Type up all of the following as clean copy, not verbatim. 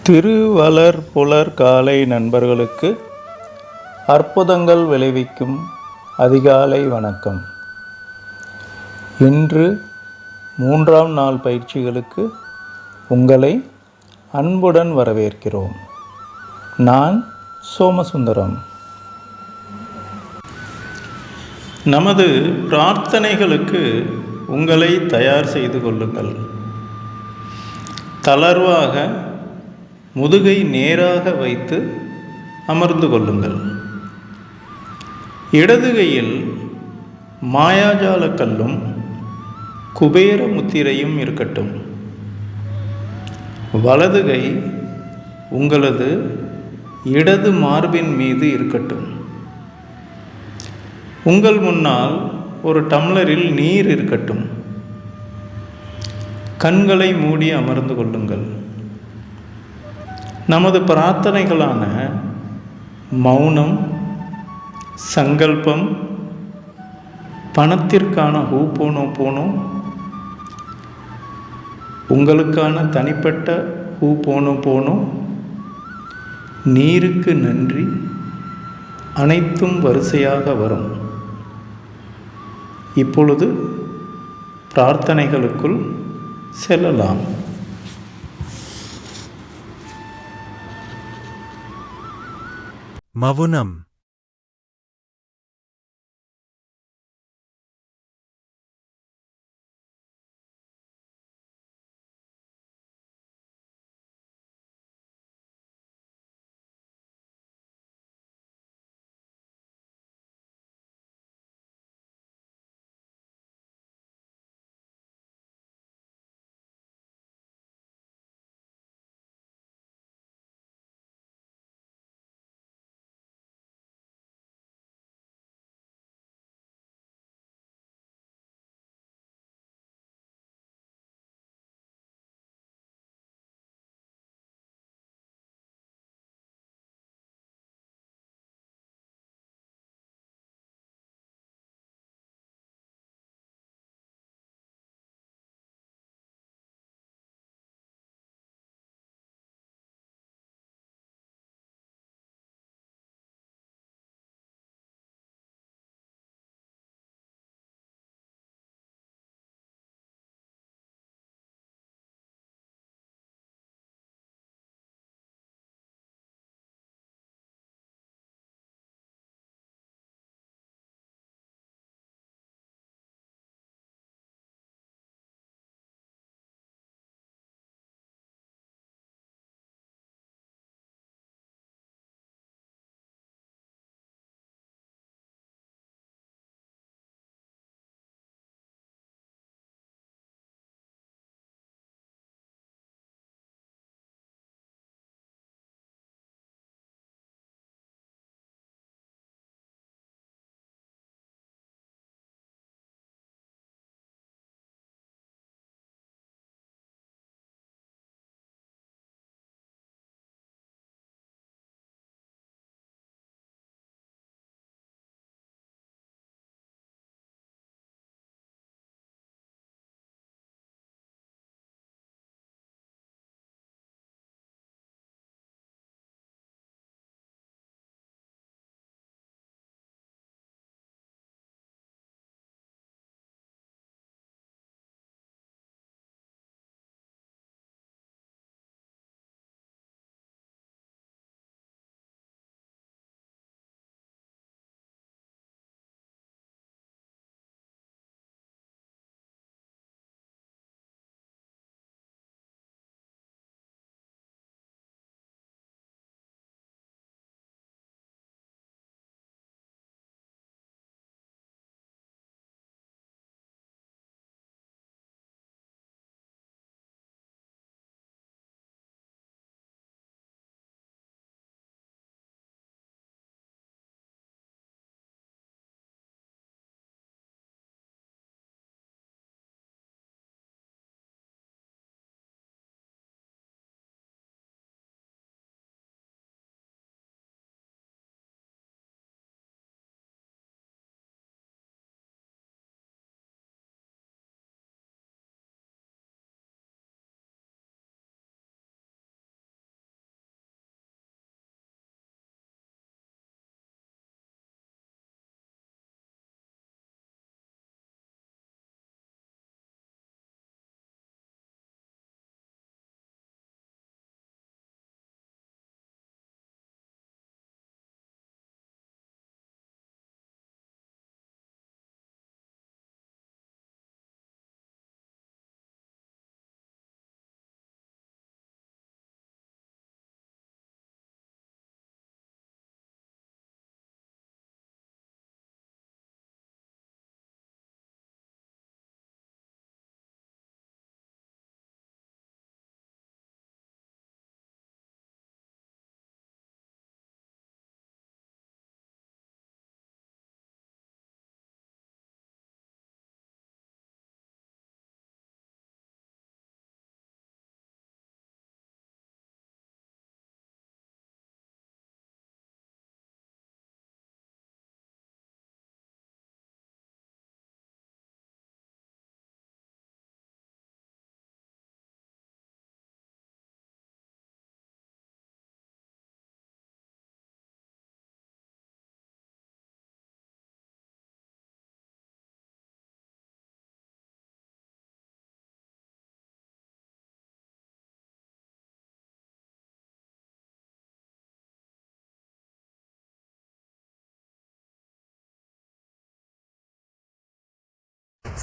திருவளர்புலர் காலை நண்பர்களுக்கு அற்புதங்கள் விளைவிக்கும் அதிகாலை வணக்கம். இன்று 3ஆம் நாள் பயிற்சிகளுக்கு உங்களை அன்புடன் வரவேற்கிறோம். நான் சோமசுந்தரம். நமது பிரார்த்தனைகளுக்கு உங்களை தயார் செய்து கொள்ளுங்கள். தளர்வாக முதுகை நேராக வைத்து அமர்ந்து கொள்ளுங்கள். இடது கையில் மாயாஜால கல்லும் குபேர முத்திரையும் இருக்கட்டும். வலது கை உங்களது இடது மார்பின் மீது இருக்கட்டும். உங்கள் முன்னால் ஒரு டம்ளரில் நீர் இருக்கட்டும். கண்களை மூடி அமர்ந்து கொள்ளுங்கள். நமது பிரார்த்தனைகளான மௌனம், சங்கல்பம், பணத்திற்கான ஹூபோனோபோனோ, உங்களுக்கான தனிப்பட்ட ஹூபோனோபோனோ, நீருக்கு நன்றி, அனைத்தும் வரிசையாக வரும். இப்பொழுது பிரார்த்தனைகளுக்குள் செல்லலாம். மவுனம்.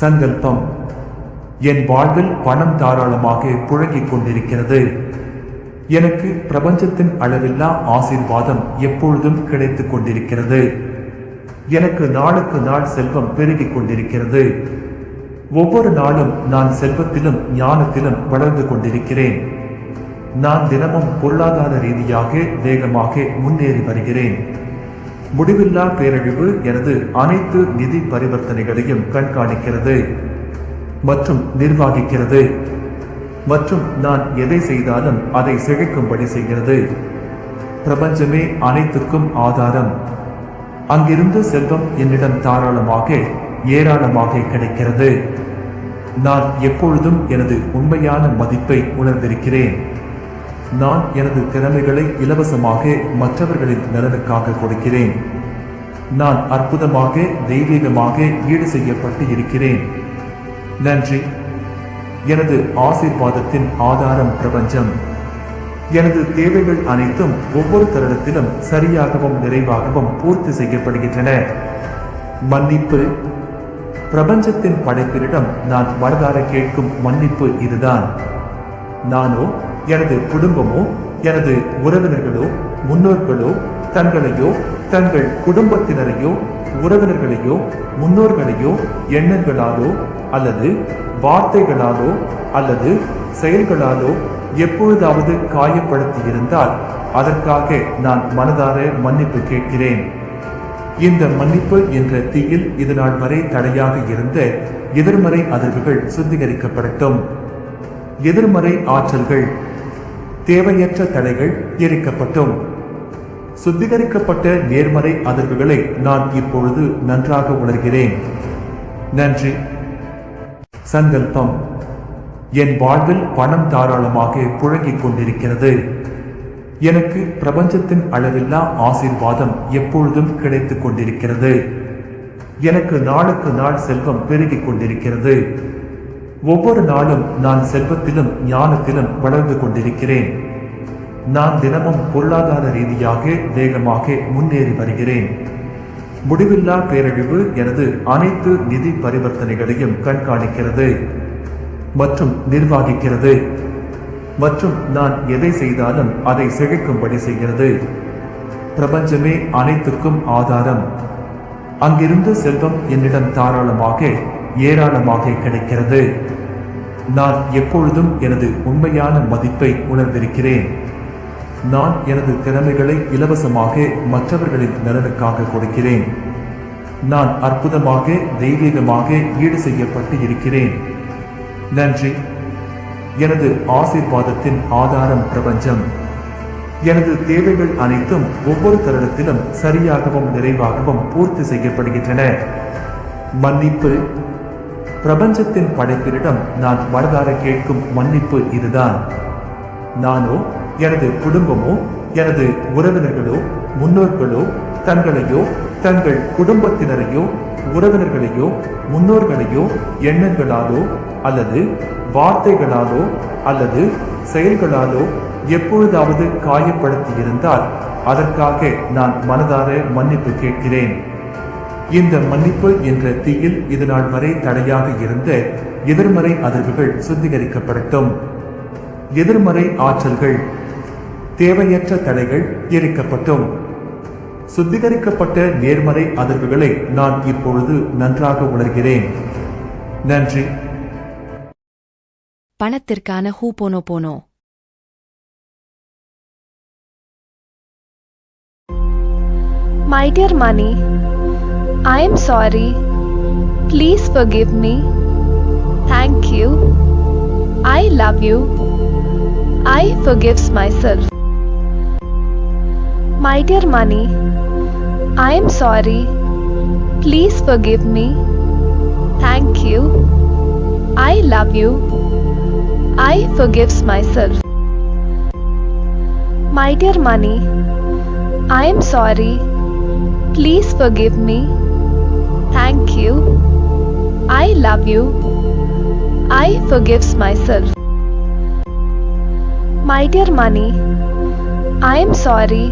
சங்கல்பம். என் வாழ்வில் பணம் தாராளமாக புழங்கிக் கொண்டிருக்கிறது. எனக்கு பிரபஞ்சத்தின் அளவில்லா ஆசீர்வாதம் எப்பொழுதும் கிடைத்துக் கொண்டிருக்கிறது. எனக்கு நாளுக்கு நாள் செல்வம் பெருகிக் கொண்டிருக்கிறது. ஒவ்வொரு நாளும் நான் செல்வத்திலும் ஞானத்திலும் வளர்ந்து கொண்டிருக்கிறேன். நான் தினமும் பொருளாதார ரீதியாக வேகமாக முன்னேறி வருகிறேன். முடிவில்லா பேரழிவு எனது அனைத்து நிதி பரிவர்த்தனைகளையும் கண்காணிக்கிறது மற்றும் நிர்வகிக்கிறது. மற்றும் நான் எதை செய்தாலும் அதை செழிக்கும்படி செய்கிறது. பிரபஞ்சமே அனைத்துக்கும் ஆதாரம். அங்கிருந்து செல்வம் என்னிடம் தாராளமாக ஏராளமாக கிடைக்கிறது. நான் எப்பொழுதும் எனது உண்மையான மதிப்பை உணர்ந்திருக்கிறேன். நான் எனது திறமைகளை இலவசமாக மற்றவர்களின் நலனுக்காக கொடுக்கிறேன். நான் அற்புதமாக தெய்வீகமாக ஈடு செய்யப்பட்டு இருக்கிறேன். நன்றி. எனது ஆசீர்வாதத்தின் ஆதாரம் பிரபஞ்சம். எனது தேவைகள் அனைத்தும் ஒவ்வொரு தருணத்திலும் சரியாகவும் நிறைவாகவும் பூர்த்தி செய்யப்படுகின்றன. மன்னிப்பு. பிரபஞ்சத்தின் படைப்பினிடம் நான் மனதார கேட்கும் மன்னிப்பு இதுதான். நானோ எனது குடும்பமோ எனது உறவினர்களோ முன்னோர்களோ தங்களையோ தங்கள் குடும்பத்தினரையோ உறவினர்களையோ முன்னோர்களையோ எண்ணங்களாலோ அல்லது வார்த்தைகளாலோ அல்லது செயல்களாலோ எப்பொழுதாவது காயப்படுத்தி இருந்தால் அதற்காக நான் மனதார மன்னிப்பு கேட்கிறேன். இந்த மன்னிப்பு என்ற தீயில் இதுநாள் வரை தடையாக இருந்த எதிர்மறை அதிர்வுகள் சுத்திகரிக்கப்படட்டும். எதிர்மறை ஆற்றல்கள் தேவையற்ற தடைகள் எரிக்கப்பட்டும். சுத்திகரிக்கப்பட்ட நேர்மறை அதிர்வுகளை நான் இப்பொழுது நன்றாக உணர்கிறேன். நன்றி. சங்கல்பம். என் வாழ்வில் பணம் தாராளமாக புழங்கிக் கொண்டிருக்கிறது. எனக்கு பிரபஞ்சத்தின் அளவில்லா ஆசீர்வாதம் எப்பொழுதும் கிடைத்துக் கொண்டிருக்கிறது. எனக்கு நாளுக்கு நாள் செல்வம் பெருகிக் கொண்டிருக்கிறது. ஒவ்வொரு நாளும் நான் செல்வத்திலும் ஞானத்திலும் வளர்ந்து கொண்டிருக்கிறேன். நான் தினமும் பொருளாதார ரீதியாக வேகமாக முன்னேறி வருகிறேன். முடிவில்லா பேரழிவு எனது அனைத்து நிதி பரிவர்த்தனைகளையும் கண்காணிக்கிறது மற்றும் நிர்வகிக்கிறது. மற்றும் நான் எதை செய்தாலும் அதை செழிக்கும்படி செய்கிறது. பிரபஞ்சமே அனைத்துக்கும் ஆதாரம். அங்கிருந்து செல்வம் என்னிடம் தாராளமாக ஏராளமாக கிடைக்கிறது. நான் எப்பொழுதும் எனது உண்மையான மதிப்பை உணர்ந்திருக்கிறேன். நான் எனது திறமைகளை இலவசமாக மற்றவர்களின் நலனுக்காக கொடுக்கிறேன். நான் அற்புதமாக தெய்வீகமாக ஈடு செய்யப்பட்டு இருக்கிறேன். நன்றி. எனது ஆசீர்வாதத்தின் ஆதாரம் பிரபஞ்சம். எனது தேவைகள் அனைத்தும் ஒவ்வொரு தருணத்திலும் சரியாகவும் நிறைவாகவும் பூர்த்தி செய்யப்படுகின்றன. மன்னிப்பு. பிரபஞ்சத்தின் படைப்பினிடம் நான் மனதார கேட்கும் மன்னிப்பு இதுதான். நானோ எனது குடும்பமோ எனது உறவினர்களோ முன்னோர்களோ தங்களையோ தங்கள் குடும்பத்தினரையோ உறவினர்களையோ முன்னோர்களையோ எண்ணங்களாலோ அல்லது வார்த்தைகளாலோ அல்லது செயல்களாலோ எப்பொழுதாவது காயப்படுத்தி இருந்தால் அதற்காக நான் மனதார மன்னிப்பு கேட்கிறேன். இந்த மன்னிப்பு என்ற தீயில் இதுநாள் வரை தடையாக இருந்த எதிர்மறை அதிர்வுகள் சுத்திகரிக்கப்படட்டும். எதிர்மறை ஆற்றல்கள் தேவையற்ற தடைகள் எரிக்கப்பட்டும். சுத்திகரிக்கப்பட்ட நேர்மறை அதிர்வுகளை நான் இப்பொழுது நன்றாக உணர்கிறேன். நன்றி. பணத்திற்கான ஹூபோனோபோனோ. My dear money, I am sorry. Please forgive me. Thank you. I love you. I forgives myself. My dear money, I am sorry. Please forgive me. Thank you. I love you. I forgives myself. My dear money, I am sorry. Please forgive me. Thank you. I love you. I forgives myself. My dear money, I am sorry.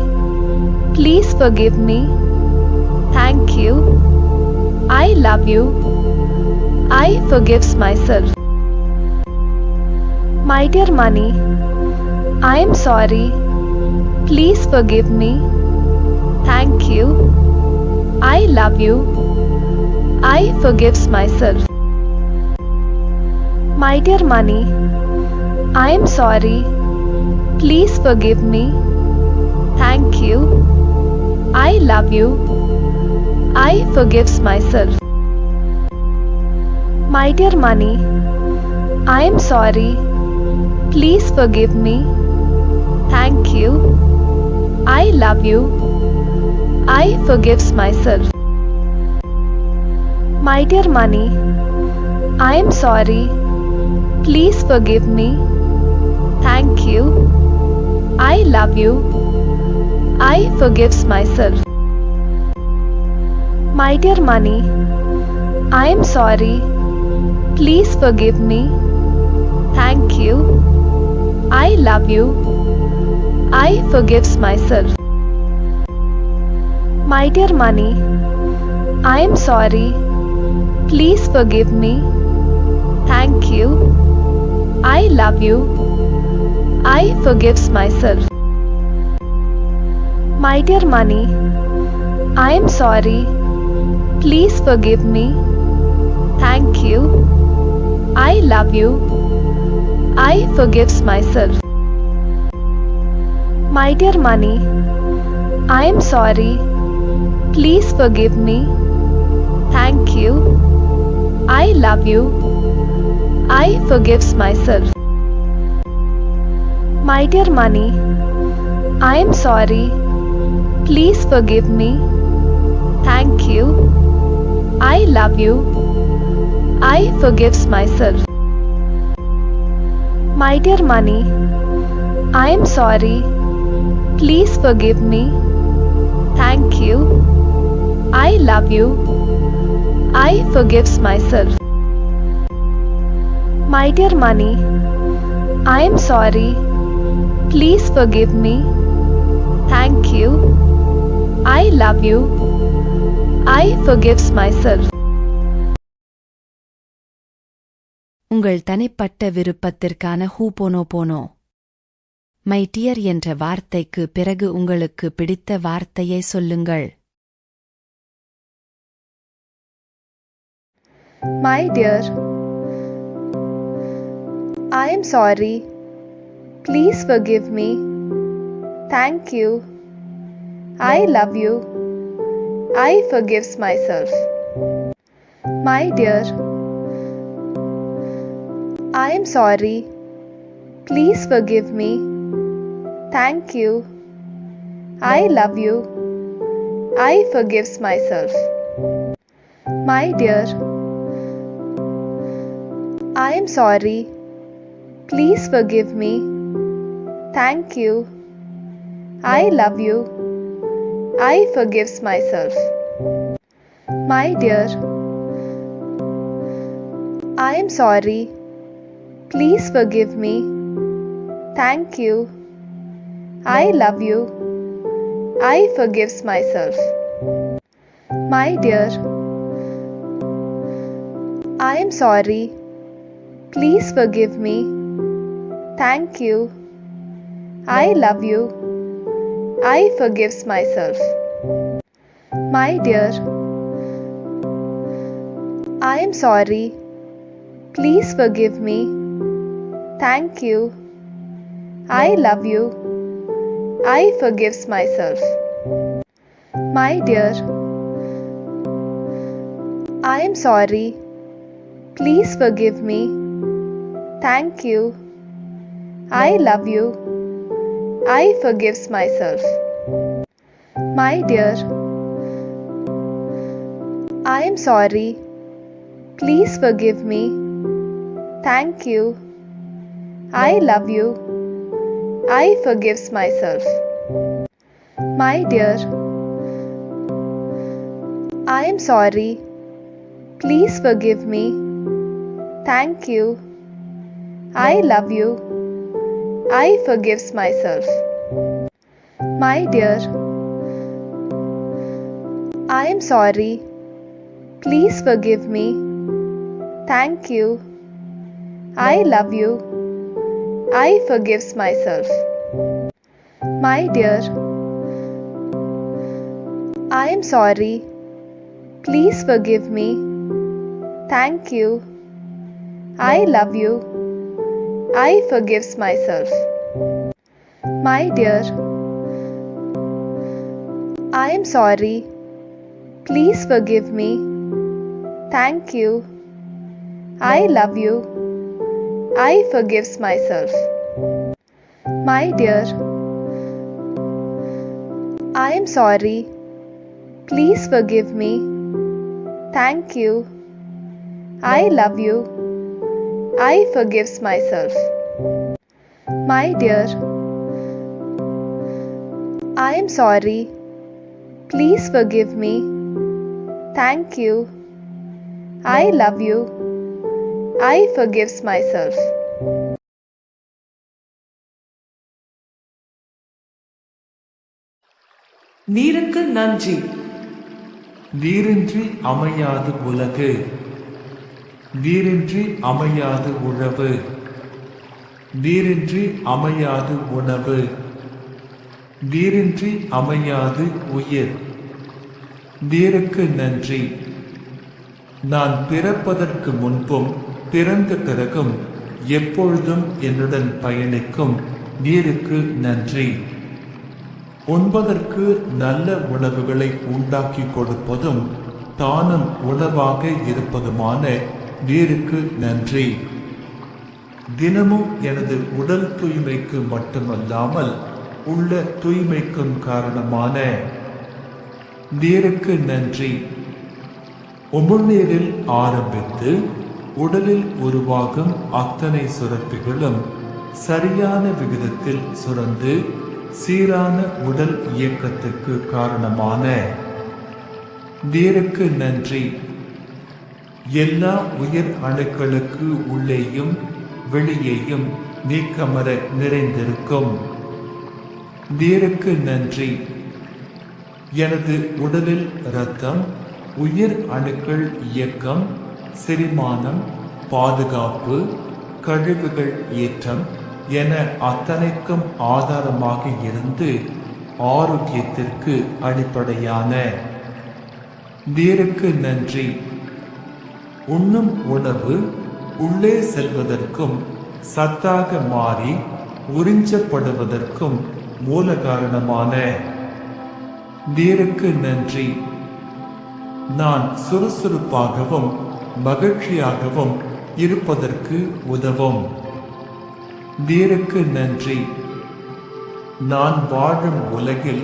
Please forgive me. Thank you. I love you. I forgives myself. My dear money, I am sorry. Please forgive me. Thank you. I love you. I forgives myself. My dear money, I am sorry. Please forgive me. Thank you. I love you. I forgives myself. My dear money, I am sorry. Please forgive me. Thank you. I love you. I forgives myself. My dear money, I am sorry. Please forgive me. Thank you. I love you. I forgives myself. My dear money, I am sorry. Please forgive me. Thank you. I love you. I forgives myself. My dear money, I am sorry. Please forgive me. Thank you. I love you. I forgives myself. My dear money, I am sorry. Please forgive me. Thank you. I love you. I forgives myself. My dear money, I am sorry. Please forgive me. Thank you. I love you. I forgives myself. My dear money, I am sorry. Please forgive me. Thank you. I love you. I forgives myself. My dear money, I am sorry. Please forgive me. Thank you. I love you. I forgives myself. My dear money, I am sorry. Please forgive me. Thank you. I love you. I forgives myself. உங்கள் தனிப்பட்ட விருப்பத்திற்கான ஹூபோனோபோனோ. My dear என்ற வார்த்தைக்கு பிறகு உங்களுக்கு பிடித்த வார்த்தையை சொல்லுங்கள். My dear, I am sorry. Please forgive me. Thank you. I love you. I forgives myself. My dear, I am sorry. Please forgive me. Thank you. I love you. I forgives myself. My dear, I am sorry. Please forgive me. Thank you. I love you. I forgives myself. My dear, I am sorry. Please forgive me. Thank you. I love you. I forgives myself. My dear, I am sorry. Please forgive me. Thank you. I love you. I forgives myself. My dear, I am sorry. Please forgive me. Thank you. I love you. I forgives myself. My dear, I am sorry. Please forgive me. Thank you. I love you. I forgives myself. My dear, I am sorry. Please forgive me. Thank you. I love you. I forgives myself. My dear, I am sorry. Please forgive me. Thank you. I love you. I forgives myself. My dear, I am sorry. Please forgive me. Thank you. I love you. I forgives myself. My dear, I am sorry. Please forgive me. Thank you. I love you. I forgives myself. My dear, I am sorry. Please forgive me. Thank you. I love you. I forgives myself. My dear, I am sorry. Please forgive me. Thank you. I love you. I forgives myself. My dear, I am sorry. Please forgive me. Thank you. I love you. I forgives myself. நீருக்கு நன்றி. நீரின்றி அமையாது உலகு, நீரின்றி அமையாது உழவு, நீரின்றி அமையாது உணவு, நீரின்றி அமையாது உயிர். நீருக்கு நன்றி. நான் பிறப்பதற்கு முன்பும் பிறந்த பிறகும் எப்பொழுதும் என்னுடன் பயணிக்கும் நீருக்கு நன்றி. உண்பதற்கு நல்ல உணவுகளை உண்டாக்கி கொடுப்பதும் தானும் உணவாக இருப்பதுமான நீருக்கு நன்றி. தினமும் எனது உடல் தூய்மைக்கு மட்டுமல்லாமல் உள்ள தூய்மைக்கும் காரணமான நீருக்கு நன்றி. உமிழ்நீரில் ஆரம்பித்து உடலில் உருவாகும் அத்தனை சுரப்பிகளும் சரியான விகிதத்தில் சுரந்து சீரான உடல் இயக்கத்துக்கு காரணமான நீருக்கு நன்றி. எல்லா உயிர் அணுக்களுக்கு உள்ளேயும் வெளியேயும் நீக்கமர நிறைந்திருக்கும் நீருக்கு நன்றி. எனது உடலில் இரத்தம், உயிர் அணுக்கள் இயக்கம், செரிமானம், பாதுகாப்பு, கழிவுகள் ஏற்றம் என அத்தனைக்கும் ஆதாரமாக இருந்து ஆரோக்கியத்திற்கு அடிப்படையான நீருக்கு நன்றி. உண்ணும் உணவு உள்ளே செல்வதற்கும் சத்தாக மாறி உறிஞ்சப்படுவதற்கும் மூல காரணமான நீருக்கு நன்றி. நான் சுறுசுறுப்பாகவும் மகிழ்ச்சியாகவும் இருப்பதற்கு உதவும் நீருக்கு நன்றி. நான் வாழும் உலகில்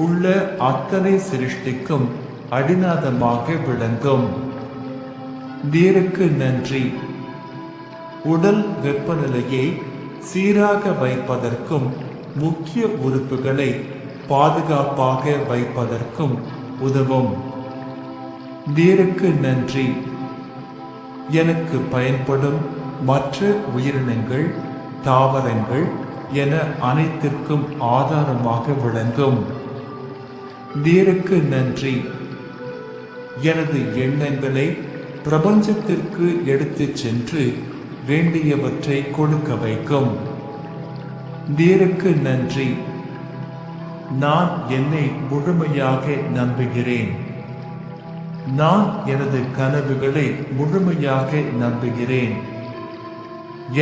உள்ள அத்தனை சிருஷ்டிக்கும் அடிநாதமாக விளங்கும் நீருக்கு நன்றி. உடல் வெப்பநிலையை சீராக வைப்பதற்கும் முக்கிய உறுப்புகளை பாதுகாப்பாக வைப்பதற்கும் உதவும் நீருக்கு நன்றி. எனக்கு பயன்படும் மற்ற உயிரினங்கள், தாவரங்கள் என அனைத்திற்கும் ஆதாரமாக விளங்கும் நீருக்கு நன்றி. எனது எண்ணங்களை பிரபஞ்சத்திற்கு எடுத்துச் சென்று வேண்டியவற்றை கொடுக்க வைக்கும் நீருக்கு நன்றி. நான் என்னை முழுமையாக நம்புகிறேன். நான் எனது கனவுகளை முழுமையாக நம்புகிறேன்.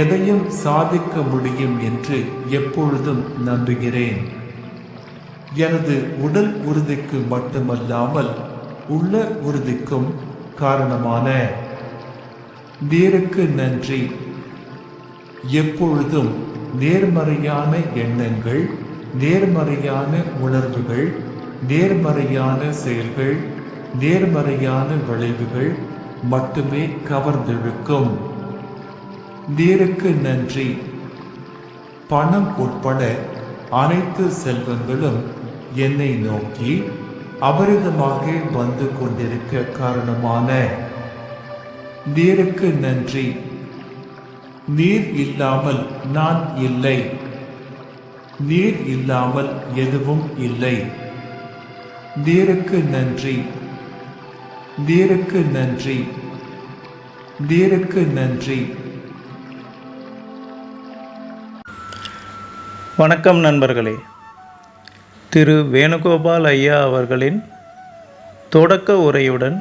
எதையும் சாதிக்க முடியும் என்று எப்பொழுதும் நம்புகிறேன். எனது உடல் உறுதிக்கு மட்டுமல்லாமல் உள்ள உறுதிக்கும் காரணமான நீருக்கு நன்றி. எப்பொழுதும் நேர்மறையான எண்ணங்கள், நேர்மறையான உணர்வுகள், நேர்மறையான செயல்கள், நேர்மறையான விளைவுகள் மட்டுமே கவர்ந்திழுக்கும் நீருக்கு நன்றி. பணம் உட்பட அனைத்து செல்வங்களும் என்னை நோக்கி அபரிதமாக வந்து கொண்டிருக்க காரணமான நீருக்கு நன்றி. நீர் இல்லாமல் நான் இல்லை. நீர் இல்லாமல் எதுவும் இல்லை. நீருக்கு நன்றி. நீருக்கு நன்றி. நீருக்கு நன்றி. வணக்கம் நண்பர்களே. திரு வேணுகோபால் ஐயா அவர்களின் தொடக்க உரையுடன்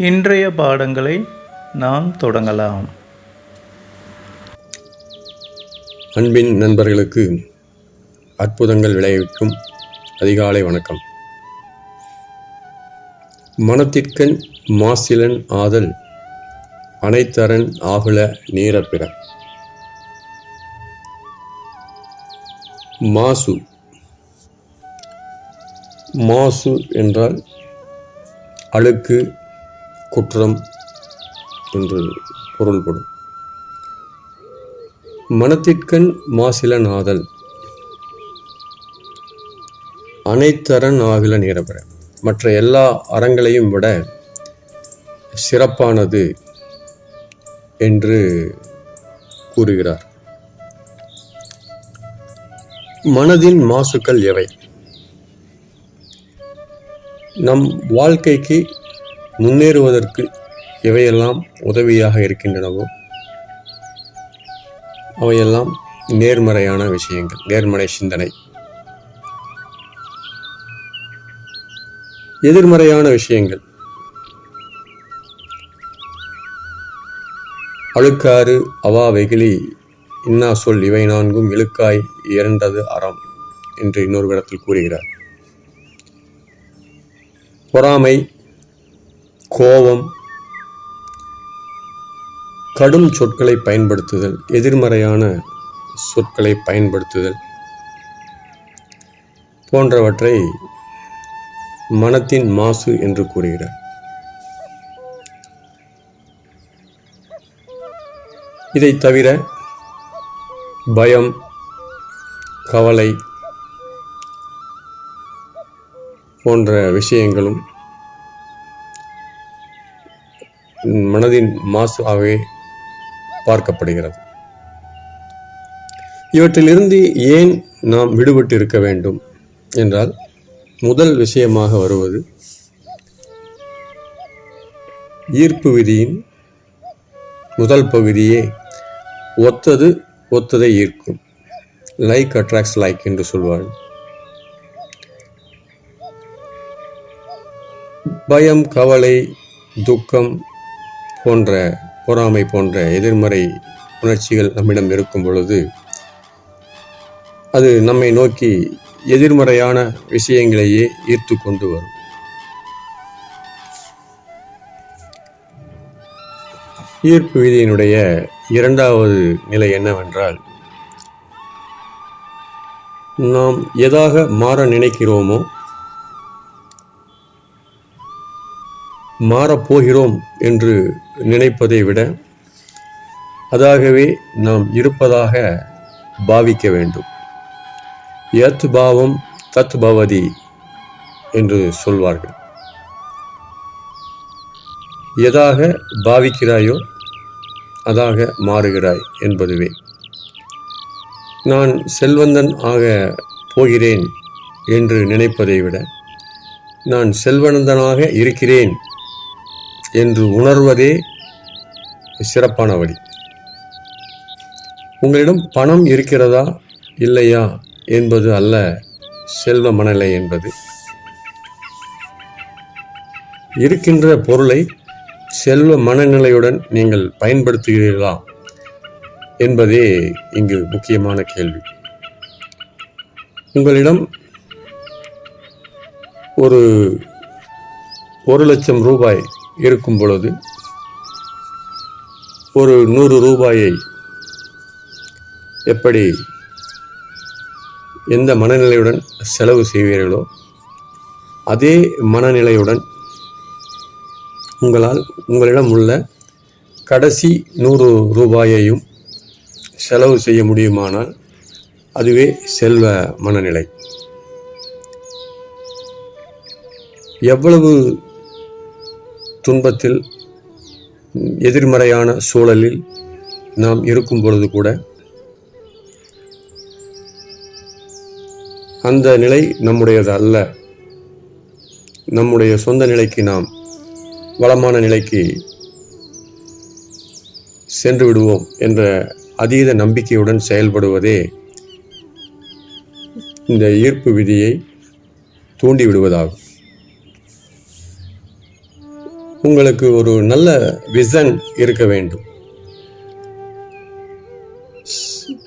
இன்றைய பாடங்களை நாம் தொடங்கலாம். அன்பின் நண்பர்களுக்கு அற்புதங்கள் விளைவிக்கும் அதிகாலை வணக்கம். மனத்திற்கண் மாசிலன் ஆதல் அனைத்தரன் ஆகுல நீரப்பிற. மாசு. மாசு என்றால் அழுக்கு, குற்றம் என்று பொருள்படும். மனத்திற்கண் மாசிலன் ஆதல் அனைத்தரன் ஆகுல நீரப்பிற. மற்ற எல்லா அறங்களையும் விட சிறப்பானது என்று கூறுகிறார். மனதின் மாசுக்கள் எவை? நம் வாழ்க்கைக்கு முன்னேறுவதற்கு எவையெல்லாம் உதவியாக இருக்கின்றனவோ அவையெல்லாம் நேர்மறையான விஷயங்கள், நேர்மறை சிந்தனை. எதிர்மறையான விஷயங்கள் அழுக்காறு, அவா, வெகுளி, இன்னா சொல் இவை நான்கும் இழுக்காய் இரண்டது அறம் என்று இன்னொரு இடத்தில் கூறுகிறார். பொறாமை, கோபம், கடும் சொற்களை பயன்படுத்துதல், எதிர்மறையான சொற்களை பயன்படுத்துதல் போன்றவற்றை மனத்தின் மாசு என்று கூறுகிறார். இதை தவிர பயம், கவலை போன்ற விஷயங்களும் மனதின் மாசாகவே பார்க்கப்படுகிறது. இவற்றிலிருந்து ஏன் நாம் விடுபட்டு இருக்க வேண்டும் என்றால், முதல் விஷயமாக வருவது ஈர்ப்பு விதியின் முதல் பகுதியே ஒத்தது ஒத்ததை ஈர்க்கும். லைக் அட்ராக்ட்ஸ் லைக் என்று சொல்வார். பயம், கவலை, துக்கம் போன்ற, பொறாமை போன்ற எதிர்மறை உணர்ச்சிகள் நம்மிடம் இருக்கும் பொழுது அது நம்மை நோக்கி எதிர்மறையான விஷயங்களையே ஈர்த்து கொண்டு வரும். ஈர்ப்பு விதியினுடைய இரண்டாவது நிலை என்னவென்றால், நாம் எதாக மாற நினைக்கிறோமோ, மாறப்போகிறோம் என்று நினைப்பதை விட அதாகவே நாம் இருப்பதாக பாவிக்க வேண்டும். யத் பாவம் தத் பவதி என்று சொல்வார்கள். எதாக பாவிக்கிறாயோ அதாக மாறுகிறாய் என்பதுவே. நான் செல்வந்தன் ஆக போகிறேன் என்று நினைப்பதை விட நான் செல்வந்தனாக இருக்கிறேன் என்று உணர்வதே சிறப்பான வழி. உங்களிடம் பணம் இருக்கிறதா இல்லையா என்பது அல்ல செல்வ மனநிலை என்பது. இருக்கின்ற பொருளை செல்வ மனநிலையுடன் நீங்கள் பயன்படுத்துகிறீர்களா என்பதே இங்கு முக்கியமான கேள்வி. உங்களிடம் ஒரு 1,00,000 ரூபாய் இருக்கும் பொழுது ஒரு 100 ரூபாயை எப்படி எந்த மனநிலையுடன் செலவு செய்வீர்களோ அதே மனநிலையுடன் உங்களிடம் உள்ள கடைசி 100 ரூபாயையும் செலவு செய்ய முடியுமானால் அதுவே செல்வ மனநிலை. எவ்வளவு துன்பத்தில், எதிர்மறையான சூழலில் நாம் இருக்கும் பொழுது கூட அந்த நிலை நம்முடையது அல்ல. நம்முடைய சொந்த நிலைக்கு, நாம் வளமான நிலைக்கு சென்று விடுவோம் என்ற அதீத நம்பிக்கையுடன் செயல்படுவதே இந்த ஈர்ப்பு விதியை தூண்டிவிடுவதாகும். உங்களுக்கு ஒரு நல்ல விசன் இருக்க வேண்டும்.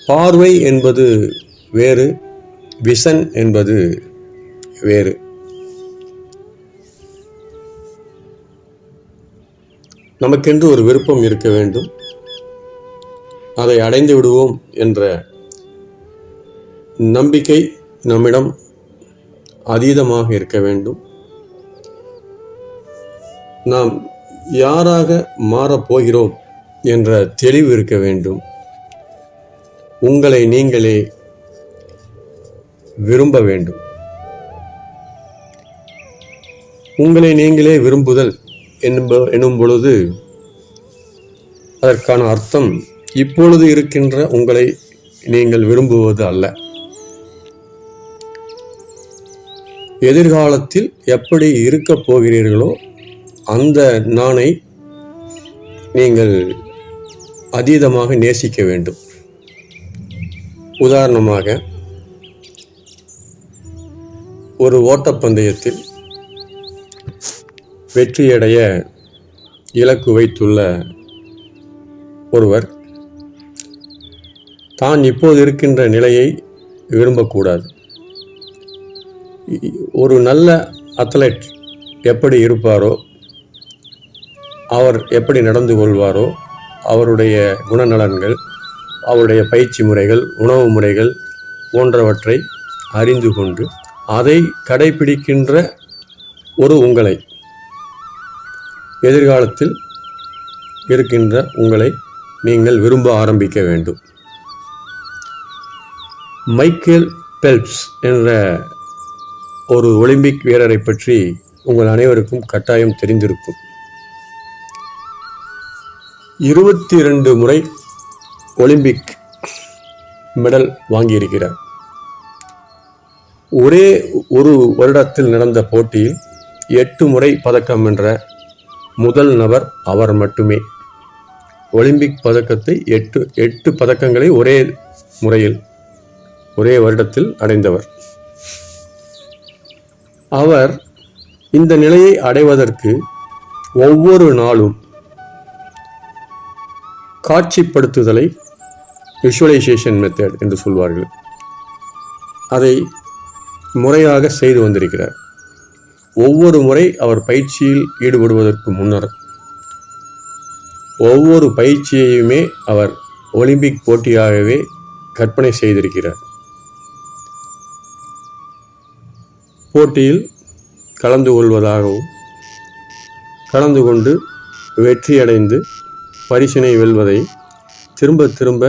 பார்வை என்பது வேறு, விசன் என்பது வேறு. நமக்கென்று ஒரு விருப்பம் இருக்க வேண்டும். அதை அடைந்து விடுவோம் என்ற நம்பிக்கை நம்மிடம் அதீதமாக இருக்க வேண்டும். நாம் யாராக மாறப்போகிறோம் என்ற தெளிவு இருக்க வேண்டும். உங்களை நீங்களே விரும்ப வேண்டும். உங்களை நீங்களே விரும்புதல் எனும் பொழுது அதற்கான அர்த்தம் இப்பொழுது இருக்கின்ற உங்களை நீங்கள் விரும்புவது அல்ல. எதிர்காலத்தில் எப்படி இருக்கப் போகிறீர்களோ அந்த நானை நீங்கள் அதீதமாக நேசிக்க வேண்டும். உதாரணமாக, ஒரு ஓட்டப்பந்தயத்தில் வெற்றியடைய இலக்கு வைத்துள்ள ஒருவர் தான் இப்போது இருக்கின்ற நிலையை விரும்பக்கூடாது. ஒரு நல்ல அத்லெட் எப்படி இருப்பாரோ, அவர் எப்படி நடந்து கொள்வாரோ, அவருடைய குணநலன்கள், அவருடைய பயிற்சி முறைகள், உணவு முறைகள் போன்றவற்றை அறிந்து கொண்டு அதை கடைபிடிக்கின்ற ஒரு உங்களை, எதிர்காலத்தில் இருக்கின்ற உங்களை நீங்கள் விரும்ப ஆரம்பிக்க வேண்டும். மைக்கேல் பெல்ப்ஸ் என்ற ஒரு ஒலிம்பிக் வீரரை பற்றி உங்கள் அனைவருக்கும் கட்டாயம் தெரிந்திருக்கும். 22 முறை ஒலிம்பிக் மெடல் வாங்கியிருக்கிறார். ஒரே ஒரு வருடத்தில் நடந்த போட்டியில் 8 முறை பதக்கம் வென்ற முதல் நபர் அவர் மட்டுமே. ஒலிம்பிக் பதக்கத்தை 8 பதக்கங்களை ஒரே முறையில் ஒரே வருடத்தில் அடைந்தவர். அவர் இந்த நிலையை அடைவதற்கு ஒவ்வொரு நாளும் காட்சிப்படுத்துதலை, விஷுவலைசேஷன் மெத்தட் என்று சொல்வார்கள், அதை முறையாக செய்து வந்திருக்கிறார். ஒவ்வொரு முறை அவர் பயிற்சியில் ஈடுபடுவதற்கு முன்னர் ஒவ்வொரு பயிற்சியையுமே அவர் ஒலிம்பிக் போட்டியாகவே கற்பனை செய்திருக்கிறார். போட்டியில் கலந்து கொள்வதாகவும், கலந்து கொண்டு வெற்றியடைந்து பரிசினை வெல்வதை திரும்ப திரும்ப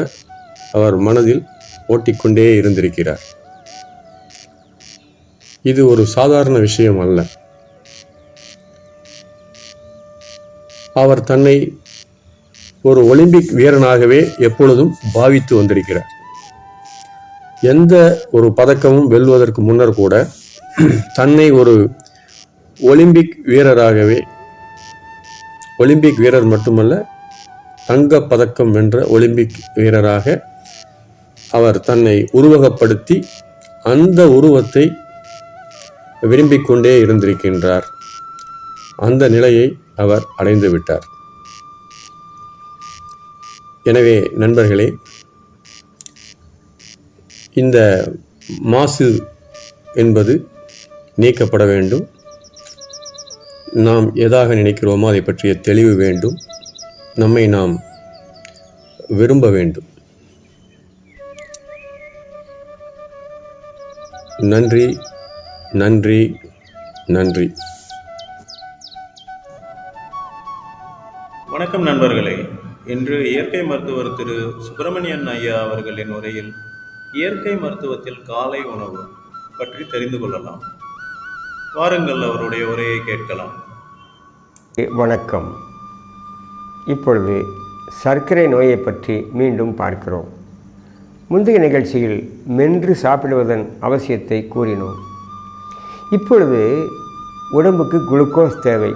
அவர் மனதில் ஓட்டிக்கொண்டே இருந்திருக்கிறார். இது ஒரு சாதாரண விஷயம் அல்ல. அவர் தன்னை ஒரு ஒலிம்பிக் வீரனாகவே எப்பொழுதும் பாவித்து வந்திருக்கிறார். எந்த ஒரு பதக்கமும் வெல்வதற்கு முன்னர் கூட தன்னை ஒரு ஒலிம்பிக் வீரராகவே, ஒலிம்பிக் வீரர் மட்டுமல்ல, தங்க பதக்கம் வென்ற ஒலிம்பிக் வீரராக அவர் தன்னை உருவகப்படுத்தி அந்த உருவத்தை விரும்பிக் கொண்டே இருந்திருக்கின்றார். அந்த நிலையை அவர் அடைந்து விட்டார். எனவே நண்பர்களே, இந்த மாசு என்பது நீக்கப்பட வேண்டும். நாம் எதாக நினைக்கிறோமோ அதை பற்றிய தெளிவு வேண்டும். நம்மை நாம் விரும்ப வேண்டும். நன்றி, நன்றி, நன்றி. வணக்கம் நண்பர்களே. இன்று இயற்கை மருத்துவர் திரு சுப்பிரமணியன் ஐயா அவர்களின் உரையில் இயற்கை மருத்துவத்தில் காலை உணவு பற்றி தெரிந்து கொள்ளலாம். வாருங்கள், அவருடைய உரையை கேட்கலாம். வணக்கம். இப்பொழுது சர்க்கரை நோயை பற்றி மீண்டும் பார்க்கிறோம். முந்தைய நிகழ்ச்சியில் மென்று சாப்பிடுவதன் அவசியத்தை கூறினோம். இப்பொழுது உடம்புக்கு குளுக்கோஸ் தேவை.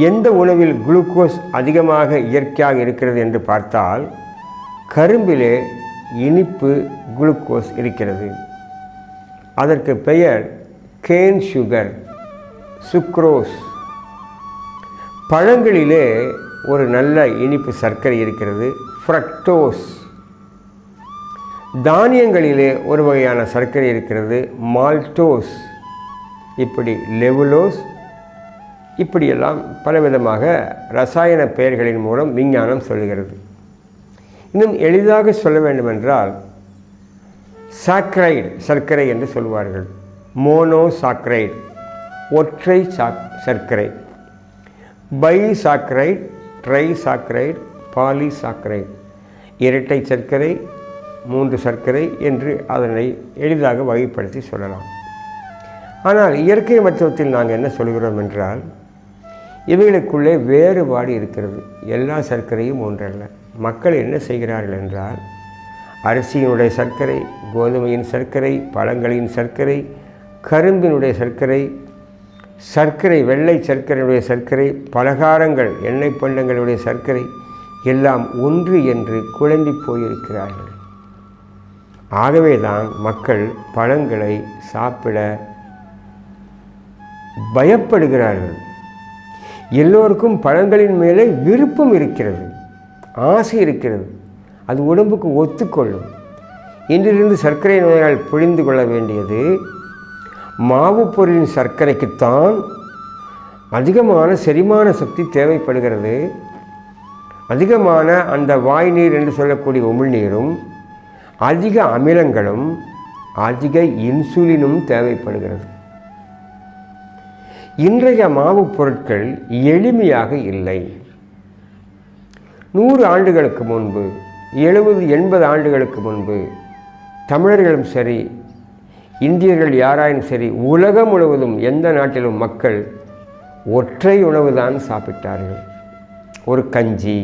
எந்த உணவில் குளுக்கோஸ் அதிகமாக இயற்கையாக இருக்கிறது என்று பார்த்தால் கரும்பிலே இனிப்பு குளுக்கோஸ் இருக்கிறது. அதற்கு பெயர் கேன் சுகர், சுக்ரோஸ். பழங்களிலே ஒரு நல்ல இனிப்பு சர்க்கரை இருக்கிறது, ஃப்ரக்டோஸ். தானியங்களிலே ஒரு வகையான சர்க்கரை இருக்கிறது, மால்டோஸ். இப்படி லெவுலோஸ், இப்படியெல்லாம் பலவிதமாக ரசாயன பெயர்களின் மூலம் விஞ்ஞானம் சொல்லுகிறது. இன்னும் எளிதாக சொல்ல வேண்டுமென்றால் சாக்ரைடு சர்க்கரை என்று சொல்வார்கள், மோனோசாக்ரைடு ஒற்றை சர்க்கரை, பைசாக்ரைடு, ட்ரைசாக்ரைடு, பாலிசாக்ரைடு இரட்டை சர்க்கரை, 3 சர்க்கரை என்று அதனை எளிதாக வகைப்படுத்தி சொல்லலாம். ஆனால் இயற்கை மருத்துவத்தில் நாங்கள் என்ன சொல்கிறோம் என்றால் இவைகளுக்குள்ளே வேறுபாடு இருக்கிறது. எல்லா சர்க்கரையும் ஒன்றல்ல. மக்கள் என்ன செய்கிறார்கள் என்றால் அரிசியினுடைய சர்க்கரை, கோதுமையின் சர்க்கரை, பழங்களின் சர்க்கரை, கரும்பினுடைய சர்க்கரை, சர்க்கரை வெள்ளை சர்க்கரையுடைய சர்க்கரை, பலகாரங்கள் எண்ணெய் பண்டங்களுடைய சர்க்கரை எல்லாம் ஒன்று என்று குழம்பி போயிருக்கிறார்கள். ஆகவே தான் மக்கள் பழங்களை சாப்பிட பயப்படுகிறார்கள். எல்லோருக்கும் பழங்களின் மேலே விருப்பம் இருக்கிறது, ஆசை இருக்கிறது, அது உடம்புக்கு ஒத்துக்கொள்ளும். இன்றிலிருந்து சர்க்கரை நோயால் புரிந்து கொள்ள வேண்டியது மாவு பொருளின் சர்க்கரைக்குத்தான் அதிகமான செரிமான சக்தி தேவைப்படுகிறது. அதிகமான அந்த வாய் நீர் என்று சொல்லக்கூடிய உமிழ்நீரும், அதிக அமிலங்களும், அதிக இன்சுலினும் தேவைப்படுகிறது. இன்றைய மாவு பொருட்கள் எளிமையாக இல்லை. 100 ஆண்டுகளுக்கு முன்பு, 70-80 ஆண்டுகளுக்கு முன்பு தமிழர்களும் சரி, இந்தியர்கள் யாராயும் சரி, உலகம் முழுவதும் எந்த நாட்டிலும் மக்கள் ஒற்றை உணவு தான் சாப்பிட்டார்கள். ஒரு கஞ்சி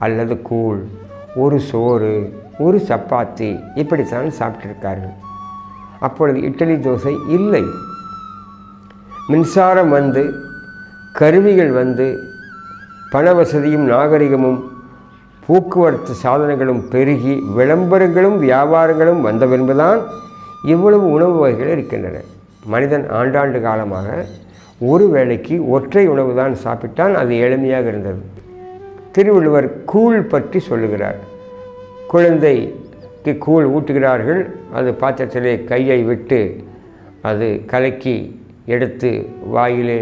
அல்லது கூழ், ஒரு சோறு, ஒரு சப்பாத்தி, இப்படித்தான் சாப்பிட்டிருக்கார்கள். அப்பொழுது இட்லி தோசை இல்லை. மின்சாரம் வந்து, கருவிகள் வந்து, பண வசதியும் நாகரிகமும் போக்குவரத்து சாதனங்களும் பெருகி விளம்பரங்களும் வியாபாரங்களும் வந்த பின்புதான் இவ்வளவு உணவு வகைகள் இருக்கின்றன. மனிதன் ஆண்டாண்டு காலமாக ஒரு வேளைக்கு ஒற்றை உணவு தான் சாப்பிட்டால் அது எளிமையாக இருந்தது. திருவள்ளுவர் கூழ் பற்றி சொல்லுகிறார். குழந்தைக்கு கூழ் ஊட்டுகிறார்கள். அது பாத்திரத்திலே கையை விட்டு அது கலக்கி எடுத்து வாயிலே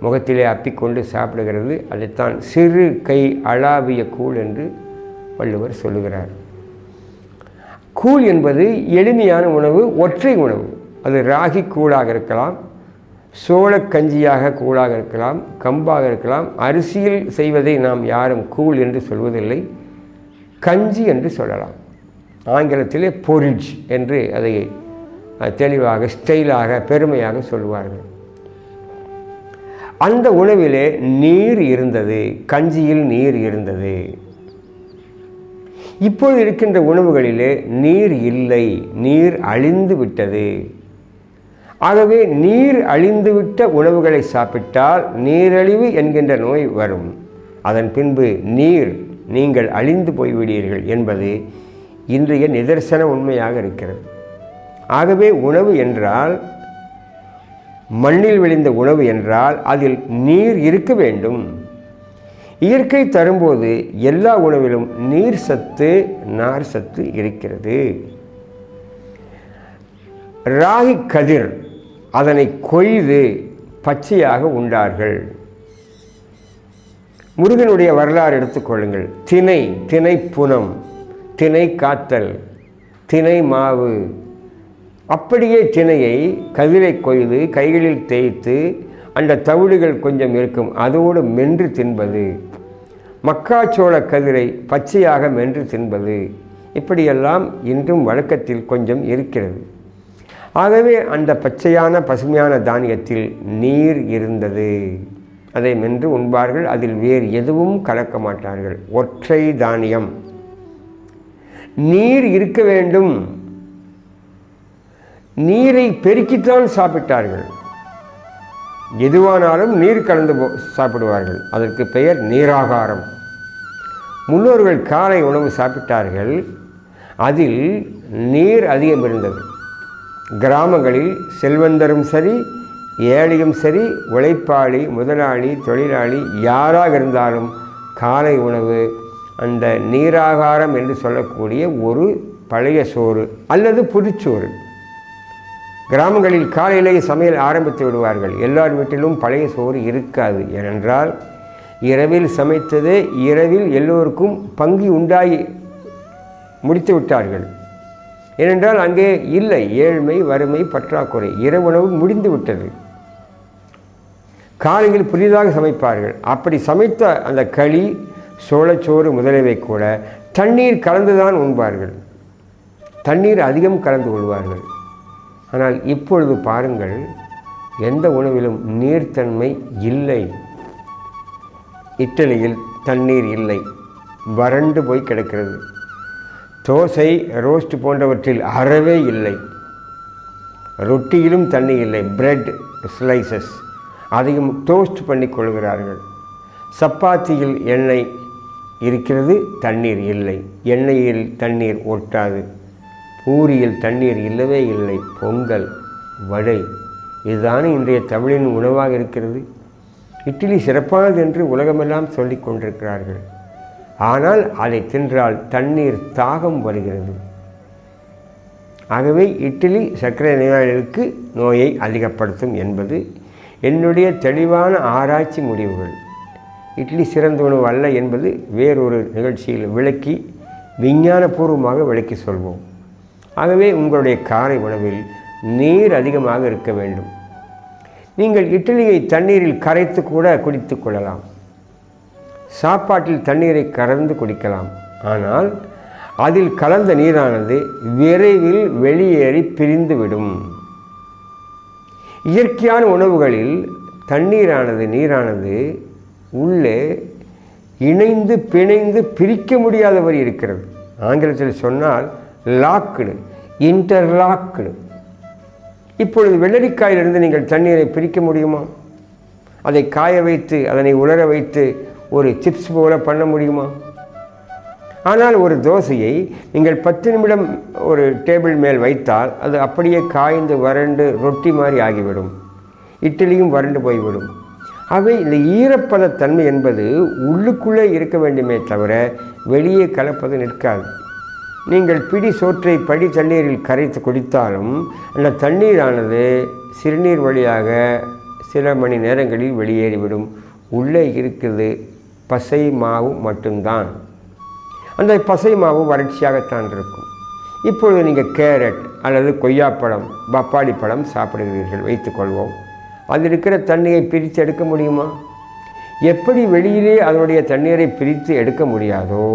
முகத்திலே அப்பிக்கொண்டு சாப்பிடுகிறது. அதைத்தான் சிறு கை அளாவிய கூழ் என்று வள்ளுவர் சொல்லுகிறார். கூழ் என்பது எளிமையான உணவு, ஒற்றை உணவு. அது ராகி கூழாக இருக்கலாம், சோளக்கஞ்சியாக கூழாக இருக்கலாம், கம்பாக இருக்கலாம். அரிசியில் செய்வதை நாம் யாரும் கூழ் என்று சொல்வதில்லை, கஞ்சி என்று சொல்லலாம். ஆங்கிலத்திலே பொரிட்ஜ் என்று அதை தெளிவாக ஸ்டைலாக பெருமையாக சொல்லுவார்கள். அந்த உணவிலே நீர் இருந்தது, கஞ்சியில் நீர் இருந்தது. இப்போது இருக்கின்ற உணவுகளிலே நீர் இல்லை, நீர் அழிந்து விட்டது. ஆகவே நீர் அழிந்துவிட்ட உணவுகளை சாப்பிட்டால் நீரழிவு என்கின்ற நோய் வரும். அதன் பின்பு நீங்கள் அழிந்து போய்விடுவீர்கள் என்பது இன்றைய நிதர்சன உண்மையாக இருக்கிறது. ஆகவே உணவு என்றால், மண்ணில் விளைந்த உணவு என்றால் அதில் நீர் இருக்க வேண்டும். இயற்கை தரும்போது எல்லா உணவிலும் நீர் சத்து, நார் சத்து இருக்கிறது. ராகி கதிர், அதனை கொய்து பச்சையாக உண்டார்கள். முருகனுடைய வரலாறு எடுத்துக்கொள்ளுங்கள். திணை புனம், திணை காத்தல், திணை மாவு. அப்படியே திணையை கதிரை கொய்து கைகளில் தேய்த்து அந்த தவிடுகள் கொஞ்சம் இருக்கும், அதோடு மென்று தின்பது. மக்காச்சோள கதிரை பச்சையாக மென்று தின்பது. இப்படியெல்லாம் இன்றும் வழக்கத்தில் கொஞ்சம் இருக்கிறது. ஆகவே அந்த பச்சையான பசுமையான தானியத்தில் நீர் இருந்தது. அதை மென்று உண்பார்கள். அதில் வேறு எதுவும் கலக்க மாட்டார்கள். ஒற்றை தானியம். நீர் இருக்க வேண்டும். நீரை பெருக்கித்தான் சாப்பிட்டார்கள். எதுவானாலும் நீர் கலந்து சாப்பிடுவார்கள். அதற்கு பெயர் நீராகாரம். முன்னோர்கள் காலை உணவு சாப்பிட்டார்கள். அதில் நீர் அதிகம் இருந்தது. கிராமங்களில் செல்வந்தரும் சரி, ஏழையும் சரி, உழைப்பாளி, முதலாளி, தொழிலாளி யாராக இருந்தாலும் காலை உணவு அந்த நீராகாரம் என்று சொல்லக்கூடிய ஒரு பழைய சோறு அல்லது புதுச்சோறு. கிராமங்களில் காலையிலேயே சமையல் ஆரம்பித்து விடுவார்கள். எல்லார் வீட்டிலும் பழைய சோறு இருக்காது. ஏனென்றால் இரவில் சமைத்தது இரவில் எல்லோருக்கும் பங்கு உண்டாகி முடித்து விட்டார்கள். ஏனென்றால் அங்கே இல்லை ஏழ்மை, வறுமை, பற்றாக்குறை. இரவுணவு முடிந்து விட்டது. காலையில் புதிதாக சமைப்பார்கள். அப்படி சமைத்த அந்த களி, சோளச்சோறு முதலியவை கூட தண்ணீர் கலந்துதான் உண்பார்கள். தண்ணீர் அதிகம் கலந்து கொள்வார்கள். ஆனால் இப்பொழுது பாருங்கள், எந்த உணவிலும் நீர்த்தன்மை இல்லை. இட்டலியில் தண்ணீர் இல்லை, வறண்டு போய் கிடக்கிறது. தோசை, ரோஸ்ட் போன்றவற்றில் அறவே இல்லை. ரொட்டியிலும் தண்ணி இல்லை. பிரெட் ஸ்லைசஸ் அதையும் டோஸ்ட் பண்ணி கொள்கிறார்கள். சப்பாத்தியில் எண்ணெய் இருக்கிறது, தண்ணீர் இல்லை. எண்ணெயில் தண்ணீர் ஒட்டாது. பூரியில் தண்ணீர் இல்லவே இல்லை. பொங்கல், வடை இதுதான் இன்றைய தமிழின் உணவாக இருக்கிறது. இட்லி சிறப்பானது என்று உலகமெல்லாம் சொல்லிக் கொண்டிருக்கிறார்கள். ஆனால் அதை தின்றால் தண்ணீர் தாகம் வருகிறது. ஆகவே இட்லி சர்க்கரை நோயாளிகளுக்கு நோயை அதிகப்படுத்தும் என்பது என்னுடைய தெளிவான ஆராய்ச்சி முடிவுகள். இட்லி சிறந்த உணவு அல்ல என்பது வேறொரு நிகழ்ச்சியில் விளக்கி விஞ்ஞானபூர்வமாக விளக்கி சொல்வோம். ஆகவே உங்களுடைய காலை உணவில் நீர் அதிகமாக இருக்க வேண்டும். நீங்கள் இட்லியை தண்ணீரில் கரைத்து கூட குடித்து கொள்ளலாம். சாப்பாட்டில் தண்ணீரை கலந்து குடிக்கலாம். ஆனால் அதில் கலந்த நீரானது விரைவில் வெளியேறி பிரிந்துவிடும். இயற்கையான உணவுகளில் தண்ணீரானது, நீரானது உள்ளே இணைந்து பிணைந்து பிரிக்க முடியாதவரை இருக்கிறது. ஆங்கிலத்தில் சொன்னால் லாக்டு, இன்டர்லாக்டு. இப்பொழுது வெள்ளரிக்காயிலிருந்து நீங்கள் தண்ணீரை பிரிக்க முடியுமா? அதை காய வைத்து அதனை உலர வைத்து ஒரு சிப்ஸ் போல பண்ண முடியுமா? ஆனால் ஒரு தோசையை நீங்கள் 10 நிமிடம் ஒரு டேபிள் மேல் வைத்தால் அது அப்படியே காய்ந்து வறண்டு ரொட்டி மாதிரி ஆகிவிடும். இட்லியும் வறண்டு போய்விடும். ஆகவே இந்த ஈரப்பதத்தன்மை என்பது உள்ளுக்குள்ளே இருக்க வேண்டுமே தவிர வெளியே கலப்பது நிற்காது. நீங்கள் பிடி சோற்றை படி தண்ணீரில் கரைத்து குடித்தாலும் அந்த தண்ணீரானது சிறுநீர் வழியாக சில மணி நேரங்களில் வெளியேறிவிடும். உள்ளே இருக்குது பசை மாவு மட்டும்தான். அந்த பசை மாவு வறட்சியாகத்தான் இருக்கும். இப்பொழுது நீங்கள் கேரட் அல்லது கொய்யாப்பழம், பப்பாளி பழம் சாப்பிடுகிறீர்கள் வைத்துக்கொள்வோம். அதில் இருக்கிற தண்ணியை பிரித்து எடுக்க முடியுமா? எப்படி வெளியிலே அதனுடைய தண்ணீரை பிரித்து எடுக்க முடியாதோ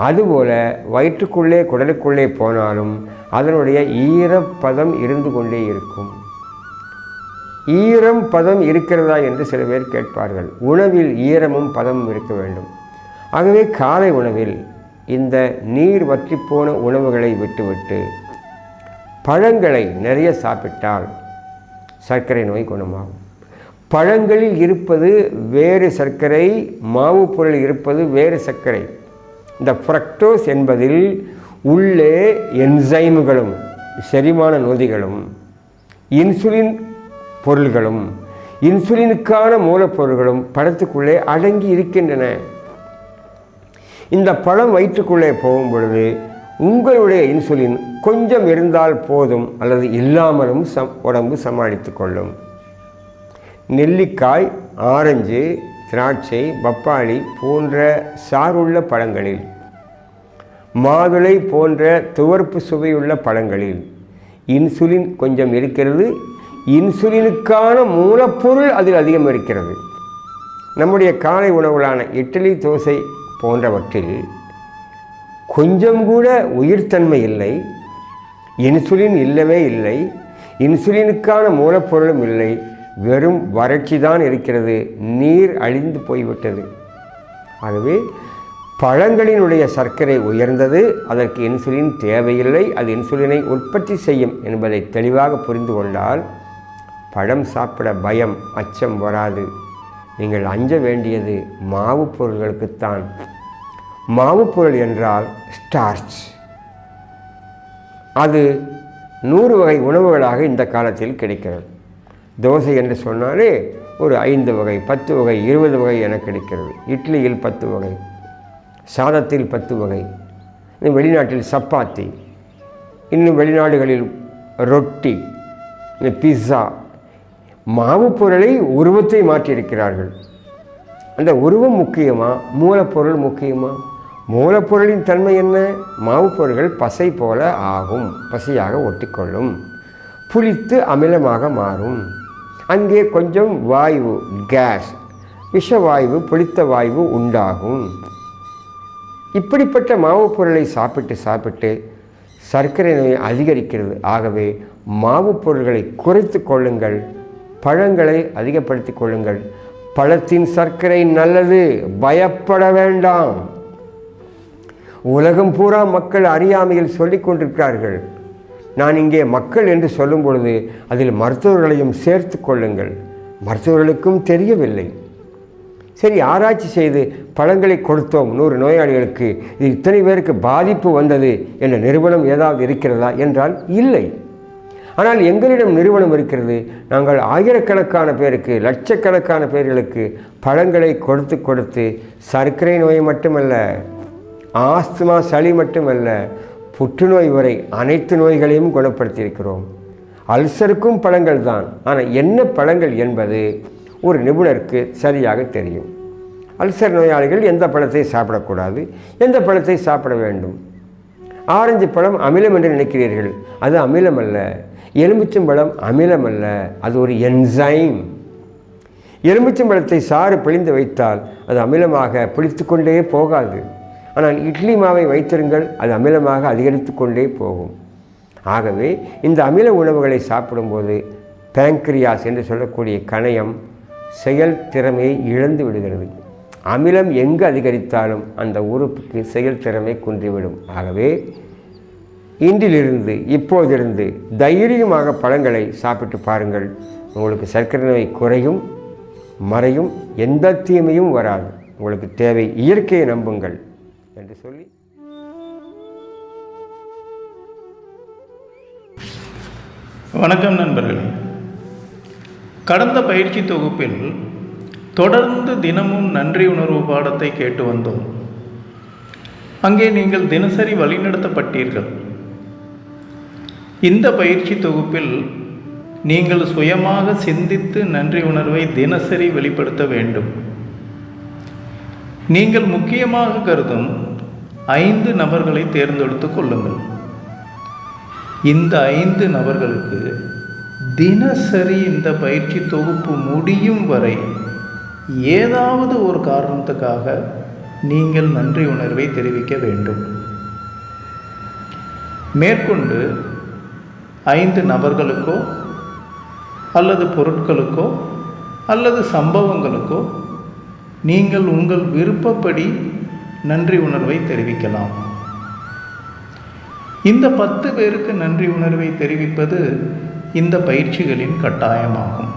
அதுபோல் வயிற்றுக்குள்ளே குடலுக்குள்ளே போனாலும் அதனுடைய ஈரப்பதம் இருந்து கொண்டே இருக்கும். ஈரம் பதம் இருக்கிறதா என்று சில பேர் கேட்பார்கள். உணவில் ஈரமும் பதமும் இருக்க வேண்டும். ஆகவே காலை உணவில் இந்த நீர் வற்றிப்போன உணவுகளை விட்டுவிட்டு பழங்களை நிறைய சாப்பிட்டால் சர்க்கரை நோய் குணமாகும். பழங்களில் இருப்பது வேறு சர்க்கரை, மாவு பொருள் இருப்பது வேறு சர்க்கரை. இந்த ஃப்ரக்டோஸ் என்பதில் உள்ளே என்சைம்களும் செரிமான நொதிகளும் இன்சுலின் பொருள்களும் இன்சுலினுக்கான மூலப்பொருள்களும் பழத்துக்குள்ளே அடங்கி இருக்கின்றன. இந்த பழம் வயிற்றுக்குள்ளே போகும் பொழுது உங்களுடைய இன்சுலின் கொஞ்சம் இருந்தால் போதும் அல்லது இல்லாமலும் உடம்பு சமாளித்து கொள்ளும். நெல்லிக்காய், ஆரஞ்சு, திராட்சை, பப்பாளி போன்ற சாறுள்ள பழங்களில், மாதுளை போன்ற துவர்ப்பு சுவையுள்ள பழங்களில் இன்சுலின் கொஞ்சம் இருக்கிறது. இன்சுலினுக்கான மூலப்பொருள் அதில் அதிகம் இருக்கிறது. நம்முடைய காலை உணவுகளான இட்லி, தோசை போன்றவற்றில் கொஞ்சம் கூட உயிர்த்தன்மை இல்லை. இன்சுலின் இல்லவே இல்லை. இன்சுலினுக்கான மூலப்பொருளும் இல்லை. வெறும் வறட்சி தான் இருக்கிறது. நீர் அழிந்து போய்விட்டது. ஆகவே பழங்களினுடைய சர்க்கரை உயர்ந்தது. அதற்கு இன்சுலின் தேவையில்லை. அது இன்சுலினை உற்பத்தி செய்யும் என்பதை தெளிவாக புரிந்து கொண்டால் பழம் சாப்பிட பயம், அச்சம் வராது. நீங்கள் அஞ்ச வேண்டியது மாவு பொருள்களுக்குத்தான். மாவு பொருள் என்றால் ஸ்டார்ச். அது 100 வகை உணவுகளாக இந்த காலத்தில் கிடைக்கிறது. தோசை என்று சொன்னாலே ஒரு 5 வகை, 10 வகை, 20 வகை என கிடைக்கிறது. இட்லியில் 10 வகை, சாதத்தில் 10 வகை, இன்னும் வெளிநாட்டில் சப்பாத்தி, இன்னும் வெளிநாடுகளில் ரொட்டி, பிஸ்ஸா. மாவு பொருளை உருவத்தை மாற்றியிருக்கிறார்கள். அந்த உருவம் முக்கியமா, மூலப்பொருள் முக்கியமா? மூலப்பொருளின் தன்மை என்ன? மாவு பொருள்கள் பசை போல ஆகும், பசையாக ஒட்டிக்கொள்ளும், புளித்து அமிலமாக மாறும். அங்கே கொஞ்சம் வாயு, கேஸ், விஷவாயு, புளித்த வாயு உண்டாகும். இப்படிப்பட்ட மாவு பொருளை சாப்பிட்டு சர்க்கரை நோய் அதிகரிக்கிறது. ஆகவே மாவு பொருள்களை குறைத்து கொள்ளுங்கள், பழங்களை அதிகப்படுத்தி கொள்ளுங்கள். பழத்தின் சர்க்கரை நல்லது, பயப்பட வேண்டாம். உலகம் பூரா மக்கள் அறியாமையில் சொல்லிக் கொண்டிருக்கிறார்கள். நான் இங்கே மக்கள் என்று சொல்லும் பொழுது அதில் மருத்துவர்களையும் சேர்த்து கொள்ளுங்கள். மருத்துவர்களுக்கும் தெரியவில்லை. சரி, ஆராய்ச்சி செய்து பழங்களை கொடுத்தோம் 100 நோயாளிகளுக்கு, இது இத்தனை பேருக்கு பாதிப்பு வந்தது என்ற நிறுவனம் ஏதாவது இருக்கிறதா என்றால் இல்லை. ஆனால் எங்களிடம் நிறுவனம் இருக்கிறது. நாங்கள் ஆயிரக்கணக்கான பேருக்கு, லட்சக்கணக்கான பேர்களுக்கு பழங்களை கொடுத்து சர்க்கரை நோய் மட்டுமல்ல, ஆஸ்துமா, சளி மட்டுமல்ல, புற்றுநோய் வரை அனைத்து நோய்களையும் குணப்படுத்தியிருக்கிறோம். அல்சருக்கும் பழங்கள் தான். ஆனால் என்ன பழங்கள் என்பது ஒரு நிபுணருக்கு சரியாக தெரியும். அல்சர் நோயாளிகள் எந்த பழத்தை சாப்பிடக்கூடாது, எந்த பழத்தை சாப்பிட வேண்டும். ஆரஞ்சு பழம் அமிலம் என்று நினைக்கிறீர்கள், அது அமிலம் அல்ல. எலுமிச்சம்பழம் அமிலம் அல்ல, அது ஒரு என்சைம். எலுமிச்சம்பழத்தை சாறு பிழிந்து வைத்தால் அது அமிலமாக புளித்து கொண்டே போகாது. ஆனால் இட்லி மாவை வைத்திருங்கள், அது அமிலமாக அதிகரித்து கொண்டே போகும். ஆகவே இந்த அமில உணவுகளை சாப்பிடும்போது பேங்க்ரியாஸ் என்று சொல்லக்கூடிய கணையம் செயல் திறமையை இழந்து விடுகிறது. அமிலம் எங்கு அதிகரித்தாலும் அந்த உறுப்புக்கு செயல் திறமை குன்றிவிடும். ஆகவே இன்றிலிருந்து, இப்போதிருந்து தைரியமாக பழங்களை சாப்பிட்டு பாருங்கள். உங்களுக்கு சர்க்கரை நோய் குறையும், மறையும், எந்த தீமையும் வராது. உங்களுக்கு தேவை இயற்கையை நம்புங்கள் என்று சொல்லி வணக்கம் நண்பர்களே. கடந்த பயிற்சி தொகுப்பில் தொடர்ந்து தினமும் நன்றி உணர்வு பாடத்தை கேட்டு வந்தோம். அங்கே நீங்கள் தினசரி வழிநடத்தப்பட்டீர்கள். இந்த பயிற்சி தொகுப்பில் நீங்கள் சுயமாக சிந்தித்து நன்றி உணர்வை தினசரி வெளிப்படுத்த வேண்டும். நீங்கள் முக்கியமாக கருதும் 5 நபர்களை தேர்ந்தெடுத்து கொள்ளுங்கள். இந்த 5 நபர்களுக்கு தினசரி இந்த பயிற்சி தொகுப்பு முடியும் வரை ஏதாவது ஒரு காரணத்துக்காக நீங்கள் நன்றி உணர்வை தெரிவிக்க வேண்டும். மேற்கொண்டு 5 நபர்களுக்கோ அல்லது பொருட்களுக்கோ அல்லது சம்பவங்களுக்கோ நீங்கள் உங்கள் விருப்பப்படி நன்றி உணர்வை தெரிவிக்கலாம். இந்த 10 பேருக்கு நன்றி உணர்வை தெரிவிப்பது இந்த பயிற்சிகளின் கட்டாயமாகும்.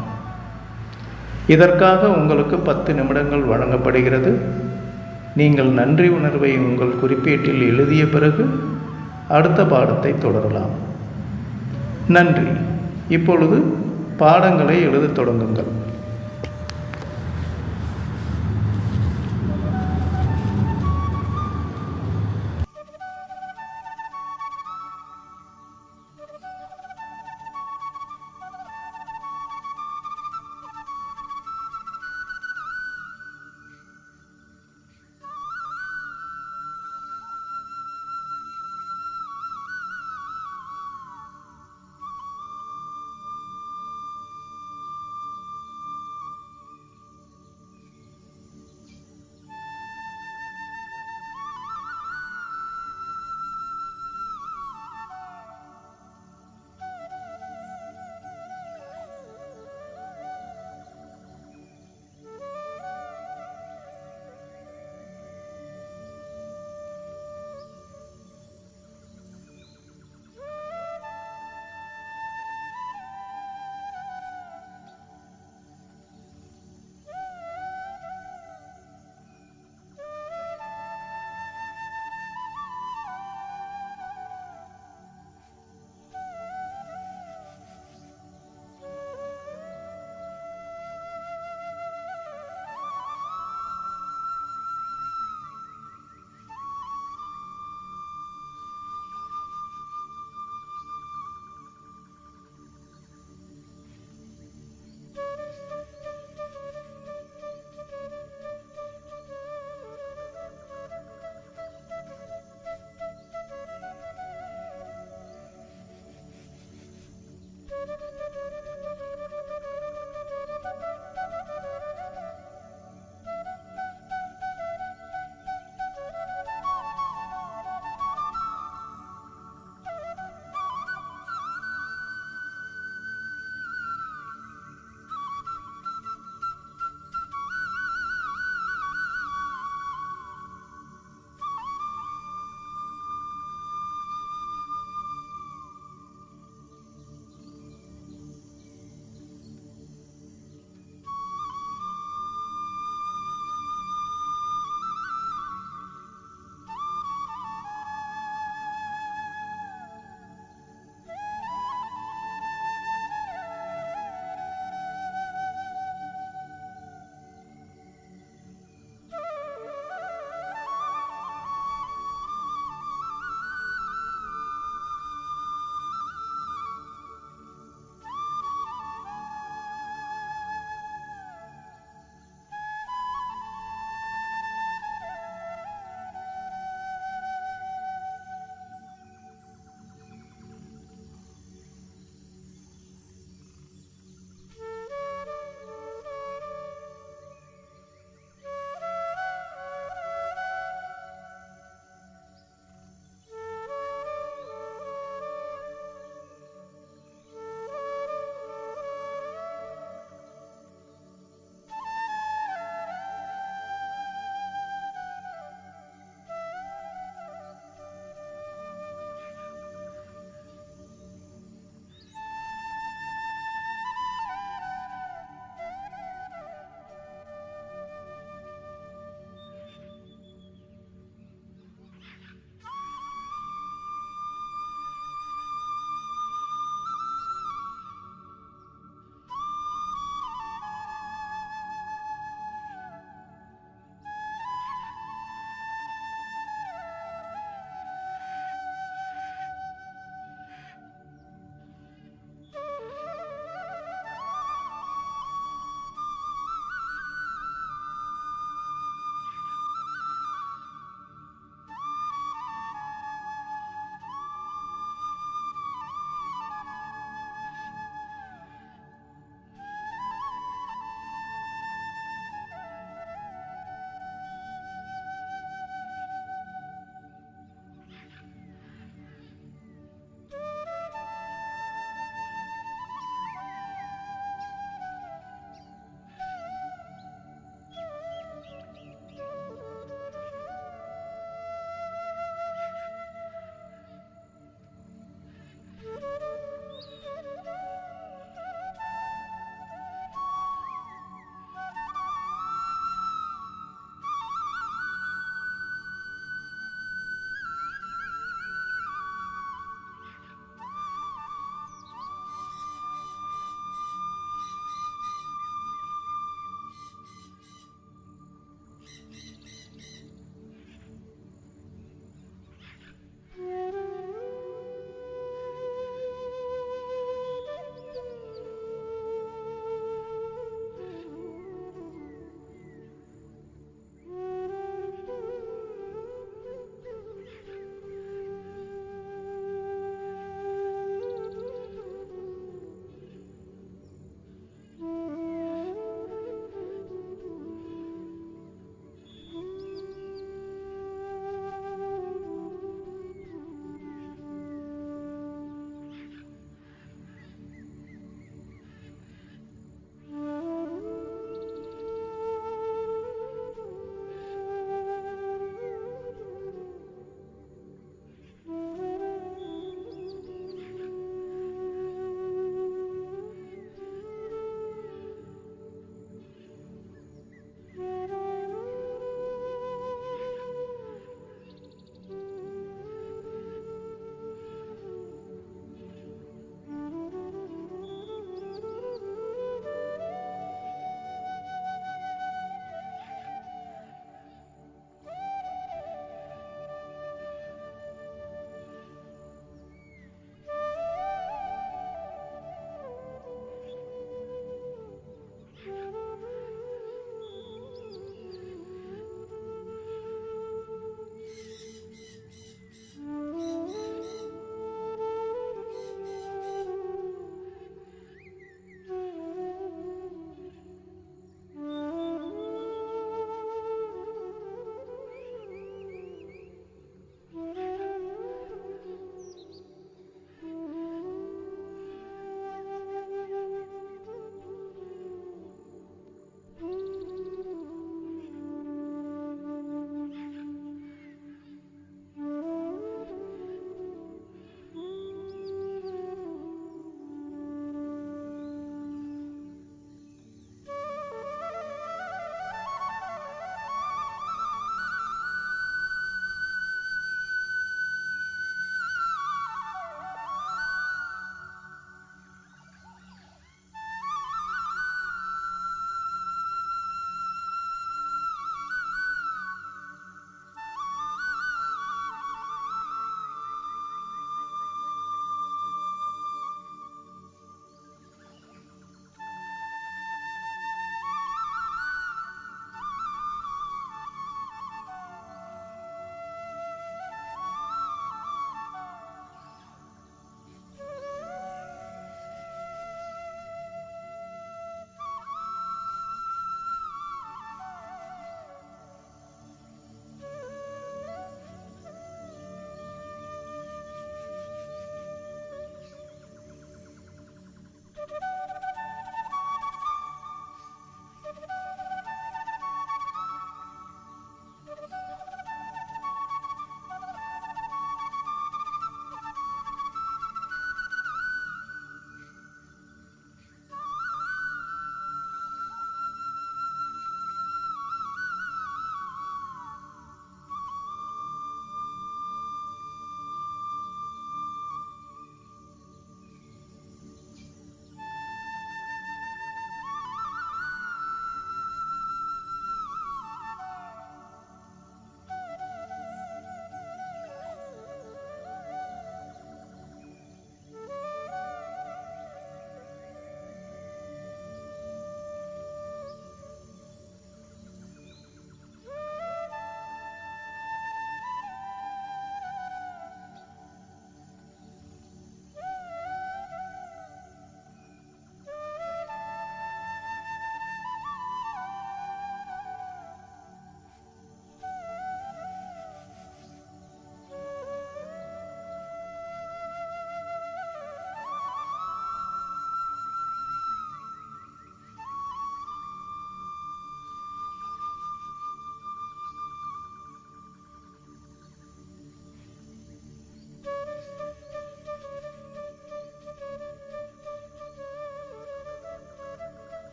இதற்காக உங்களுக்கு 10 நிமிடங்கள் வழங்கப்படுகிறது. நீங்கள் நன்றி உணர்வை உங்கள் குறிப்பேட்டில் எழுதிய பிறகு அடுத்த பாடத்தை தொடரலாம். நன்றி. இப்பொழுது பாடங்களை எழுதத் தொடங்குங்கள்.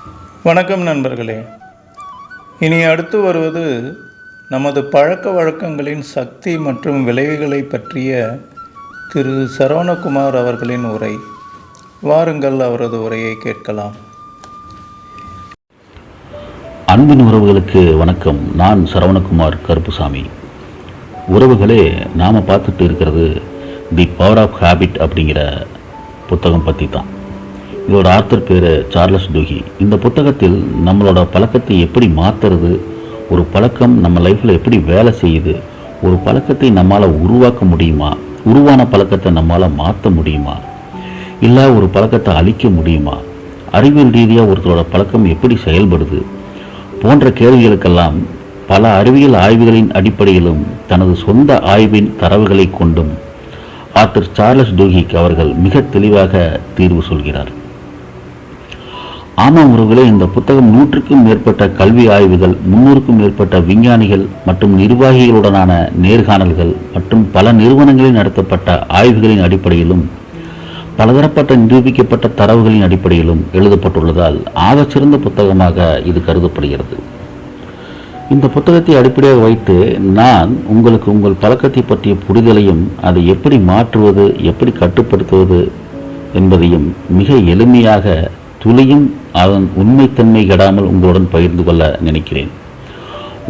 வணக்கம் நண்பர்களே. இனி அடுத்து வருவது நமது பழக்க வழக்கங்களின் சக்தி மற்றும் விளைவுகளை பற்றிய திரு சரவணகுமார் அவர்களின் உரை. வாருங்கள் அவரது உரையை கேட்கலாம். அன்பின் உறவுகளுக்கு வணக்கம். நான் சரவணகுமார் கருப்புசாமி. உறவுகளே, நாம் பார்த்துட்டு இருக்கிறது தி பவர் ஆஃப் ஹேபிட் அப்படிங்கிற புத்தகம் பற்றி தான். இதோட ஆத்தர் பேர் சார்லஸ் டூஹி. இந்த புத்தகத்தில் நம்மளோட பழக்கத்தை எப்படி மாற்றுறது, ஒரு பழக்கம் நம்ம லைஃப்பில் எப்படி வேலை செய்யுது, ஒரு பழக்கத்தை நம்மளால் உருவாக்க முடியுமா, உருவான பழக்கத்தை நம்மளால் மாற்ற முடியுமா, இல்லை ஒரு பழக்கத்தை அழிக்க முடியுமா, அறிவியல் ரீதியாக ஒருத்தரோட பழக்கம் எப்படி செயல்படுது போன்ற கேள்விகளுக்கெல்லாம் பல அறிவியல் ஆய்வுகளின் அடிப்படையிலும் தனது சொந்த ஆய்வின் தரவுகளை கொண்டும் ஆத்தர் சார்லஸ் டூஹிக் அவர்கள் மிக தெளிவாக தீர்வு சொல்கிறார். ஆமாம் உறவுகளே, இந்த புத்தகம் 100க்கும் மேற்பட்ட கல்வி ஆய்வுகள், 300க்கும் மேற்பட்ட விஞ்ஞானிகள் மற்றும் நிர்வாகிகளுடனான நேர்காணல்கள் மற்றும் பல நிறுவனங்களில் நடத்தப்பட்ட ஆய்வுகளின் அடிப்படையிலும் பலதரப்பட்ட நிரூபிக்கப்பட்ட தரவுகளின் அடிப்படையிலும் எழுதப்பட்டுள்ளதால் ஆகச்சிறந்த புத்தகமாக இது கருதப்படுகிறது. இந்த புத்தகத்தை அடிப்படையாக வைத்து நான் உங்களுக்கு உங்கள் பழக்கத்தை பற்றிய புரிதலையும் அதை எப்படி மாற்றுவது, எப்படி கட்டுப்படுத்துவது என்பதையும் மிக எளிமையாக துளியும் அதன் உண்மைத்தன்மை கெடாமல் உங்களுடன் பகிர்ந்து கொள்ள நினைக்கிறேன்.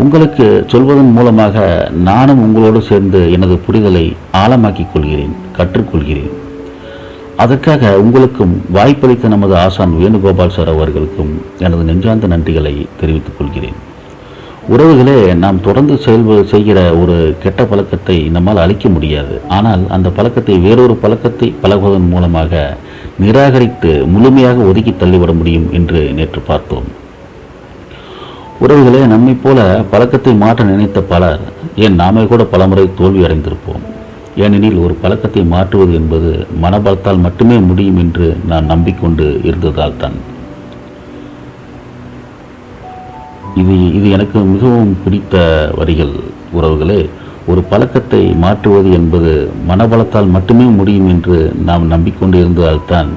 உங்களுக்கு சொல்வதன் மூலமாக நானும் உங்களோடு சேர்ந்து எனது புரிதலை ஆழமாக்கிக் கொள்கிறேன், கற்றுக்கொள்கிறேன். அதற்காக உங்களுக்கும் வாய்ப்பளித்த நமது ஆசான் வேணுகோபால் சார் அவர்களுக்கும் எனது நெஞ்சார்ந்த நன்றிகளை தெரிவித்துக் கொள்கிறேன். உறவுகளே, நாம் தொடர்ந்து செய்கிற ஒரு கெட்ட பழக்கத்தை நம்மால் அழிக்க முடியாது. ஆனால் அந்த பழக்கத்தை வேறொரு பழக்கத்தை பழகுவதன் மூலமாக நிராகரித்து முழுமையாக ஒதுக்கி தள்ளிவிட முடியும் என்று நேற்று பார்த்தோம். உறவுகளே, நம்மை போல பழக்கத்தை மாற்ற நினைத்த பலர், ஏன் நாமே கூட பலமுறை தோல்வி அடைந்திருப்போம். ஏனெனில் ஒரு பழக்கத்தை மாற்றுவது என்பது மனபலத்தால் மட்டுமே முடியும் என்று நான் நம்பிக்கொண்டு இருந்ததால் தான். இது எனக்கு மிகவும் பிடித்த வரிகள் உறவுகளே. ஒரு பழக்கத்தை மாற்றுவது என்பது மனபலத்தால் மட்டுமே முடியும் என்று நாம் நம்பிக்கொண்டு இருந்ததால் தான்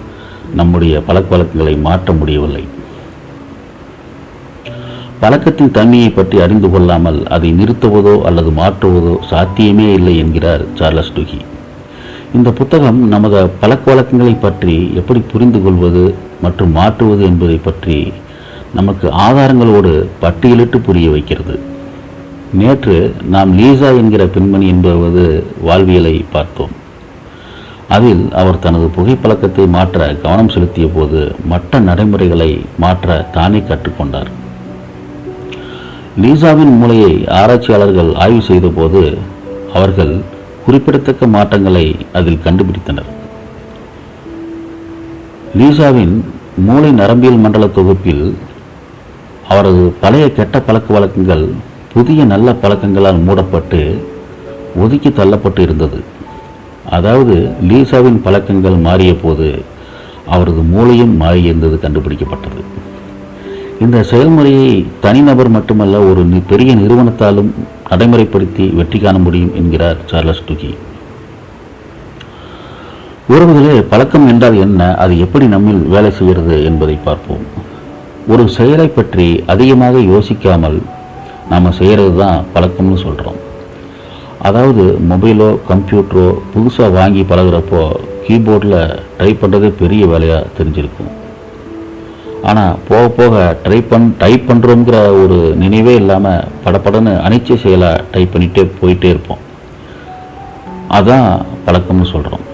நம்முடைய பழக்க வழக்கங்களை மாற்ற முடியவில்லை. பழக்கத்தின் தன்மையை பற்றி அறிந்து கொள்ளாமல் அதை நிறுத்துவதோ அல்லது மாற்றுவதோ சாத்தியமே இல்லை என்கிறார் சார்லஸ் டூஹி. இந்த புத்தகம் நமது பழக்க வழக்கங்களை பற்றி எப்படி புரிந்து கொள்வது மற்றும் மாற்றுவது என்பதை பற்றி நமக்கு ஆதாரங்களோடு பட்டியலிட்டு புரிய வைக்கிறது. நேற்று நாம் லீசா என்கிற பெண்மணி என்பது வாழ்வியலை பார்த்தோம். அதில் அவர் தனது புகைப்பழக்கத்தை மாற்ற கவனம் செலுத்திய போது மற்ற நடைமுறைகளை மாற்ற தானே கற்றுக்கொண்டார். லீசாவின் மூளையை ஆராய்ச்சியாளர்கள் ஆய்வு செய்த போது அவர்கள் குறிப்பிடத்தக்க மாற்றங்களை அதில் கண்டுபிடித்தனர். லீசாவின் மூளை நரம்பியல் மண்டல தொகுப்பில் அவரது பழைய கெட்ட பழக்க வழக்கங்கள் புதிய நல்ல பழக்கங்களால் மூடப்பட்டு ஒதுக்கி தள்ளப்பட்டு இருந்தது. அதாவது லீசாவின் பழக்கங்கள் மாறிய போது அவரது மூளையும் மாறியிருந்தது கண்டுபிடிக்கப்பட்டது. இந்த செயல்முறையை தனிநபர் மட்டுமல்ல, ஒரு பெரிய நிறுவனத்தாலும் நடைமுறைப்படுத்தி வெற்றி காண முடியும் என்கிறார் சார்லஸ் டூஹி. உறவுகளே, பழக்கம் என்றால் என்ன, அது எப்படி நம்மில் வேலை செய்கிறது என்பதை பார்ப்போம். ஒரு செயலை பற்றி அதிகமாக யோசிக்காமல் நாம் செய்கிறது தான் பழக்கம்னு சொல்கிறோம். அதாவது மொபைலோ கம்ப்யூட்டரோ புதுசாக வாங்கி பழகிறப்போ கீபோர்டில் டைப் பண்ணுறதே பெரிய வேலையாக தெரிஞ்சிருக்கும். ஆனால் போக போக டைப் பண்ணுறோங்கிற ஒரு நினைவே இல்லாமல் படப்படன்னு அனிச்சை செயலாக டைப் பண்ணிகிட்டே போயிட்டே இருப்போம். அதான் பழக்கம்னு சொல்கிறோம்.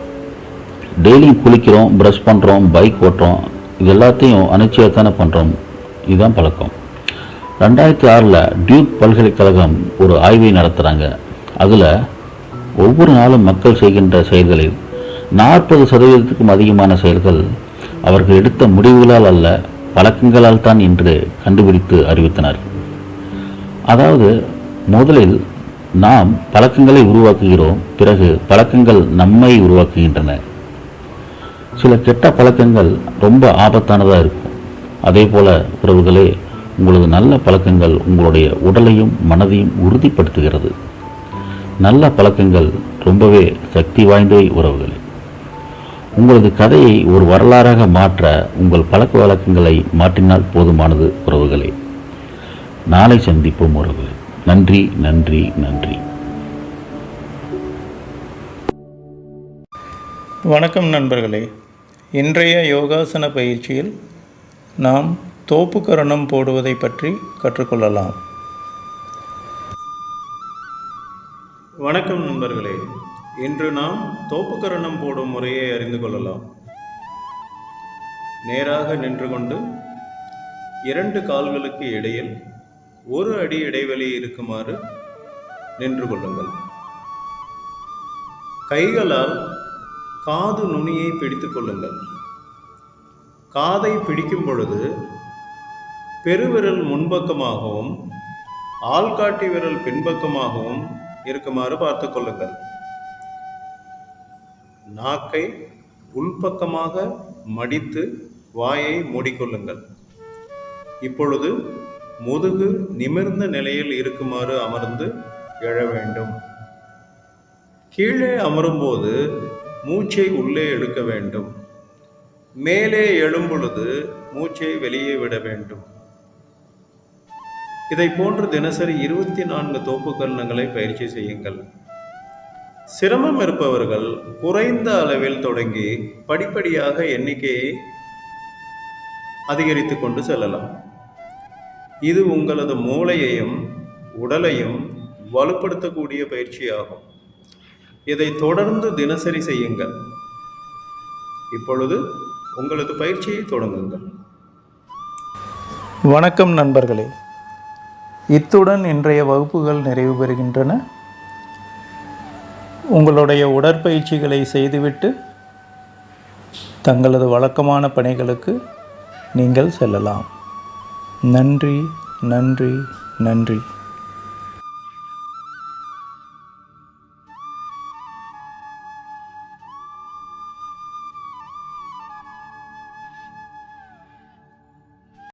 டெய்லியும் குளிக்கிறோம், ப்ரஷ் பண்ணுறோம், பைக் ஓட்டுறோம், இது எல்லாத்தையும் அனிச்சையாக தானே பண்ணுறோம். இதுதான் பழக்கம். 2006 டியூக் பல்கலைக்கழகம் ஒரு ஆய்வை நடத்துகிறாங்க. அதில் ஒவ்வொரு நாளும் மக்கள் செய்கின்ற செயல்களில் 40% அதிகமான செயல்கள் அவர்கள் எடுத்த முடிவுகளால் அல்ல, பழக்கங்களால் தான் என்று கண்டுபிடித்து அறிவித்தனர். அதாவது முதலில் நாம் பழக்கங்களை உருவாக்குகிறோம், பிறகு பழக்கங்கள் நம்மை உருவாக்குகின்றன. சில கெட்ட பழக்கங்கள் ரொம்ப ஆபத்தானதாக இருக்கும். அதே போல உறவுகளே, உங்களது நல்ல பழக்கங்கள் உங்களுடைய உடலையும் மனதையும் உறுதிப்படுத்துகிறது. நல்ல பழக்கங்கள் ரொம்பவே சக்தி வாய்ந்தவை உறவுகளே. உங்களது கதையை ஒரு வரலாறாக மாற்ற உங்கள் பழக்க வழக்கங்களை மாற்றினால் போதுமானது உறவுகளே. நாளை சந்திப்போம் உறவு. நன்றி, நன்றி, நன்றி. வணக்கம் நண்பர்களே. இன்றைய யோகாசன பயிற்சியில் நாம் தோப்புக்கரணம் போடுவதை பற்றி கற்றுக்கொள்ளலாம். வணக்கம் நண்பர்களே. இன்று நாம் தோப்புக்கரணம் போடும் முறையை அறிந்து கொள்ளலாம். நேராக நின்று கொண்டு 2 கால்களுக்கு இடையில் 1 அடி இடைவெளி இருக்குமாறு நின்று கொள்ளுங்கள். கைகளால் காது நுனியை பிடித்துக் கொள்ளுங்கள். காதை பிடிக்கும் பொழுது பெருவிரல் முன்பக்கமாகவும் ஆள்காட்டி விரல் பின்பக்கமாகவும் இருக்குமாறு பார்த்து கொள்ளுங்கள். நாக்கை உள்பக்கமாக மடித்து வாயை மூடிக்கொள்ளுங்கள். இப்பொழுது முதுகு நிமிர்ந்த நிலையில் இருக்குமாறு அமர்ந்து எழ வேண்டும். கீழே அமரும்போது மூச்சை உள்ளே எடுக்க வேண்டும். மேலே எழும் பொழுது மூச்சை வெளியே விட வேண்டும். இதை போன்று தினசரி 24 தோப்புக்கரணங்களை பயிற்சி செய்யுங்கள். சிரமம் இருப்பவர்கள் குறைந்த அளவில் தொடங்கி படிப்படியாக எண்ணிக்கையை அதிகரித்து கொண்டு செல்லலாம். இது உங்களது மூளையையும் உடலையும் வலுப்படுத்தக்கூடிய பயிற்சியாகும். இதை தொடர்ந்து தினசரி செய்யுங்கள். இப்பொழுது உங்களது பயிற்சியை தொடங்குங்கள். வணக்கம் நண்பர்களே. இத்துடன் இன்றைய வகுப்புகள் நிறைவு பெறுகின்றன. உங்களுடைய உடற்பயிற்சிகளை செய்துவிட்டு தங்களது வழக்கமான பணிகளுக்கு நீங்கள் செல்லலாம். நன்றி, நன்றி, நன்றி.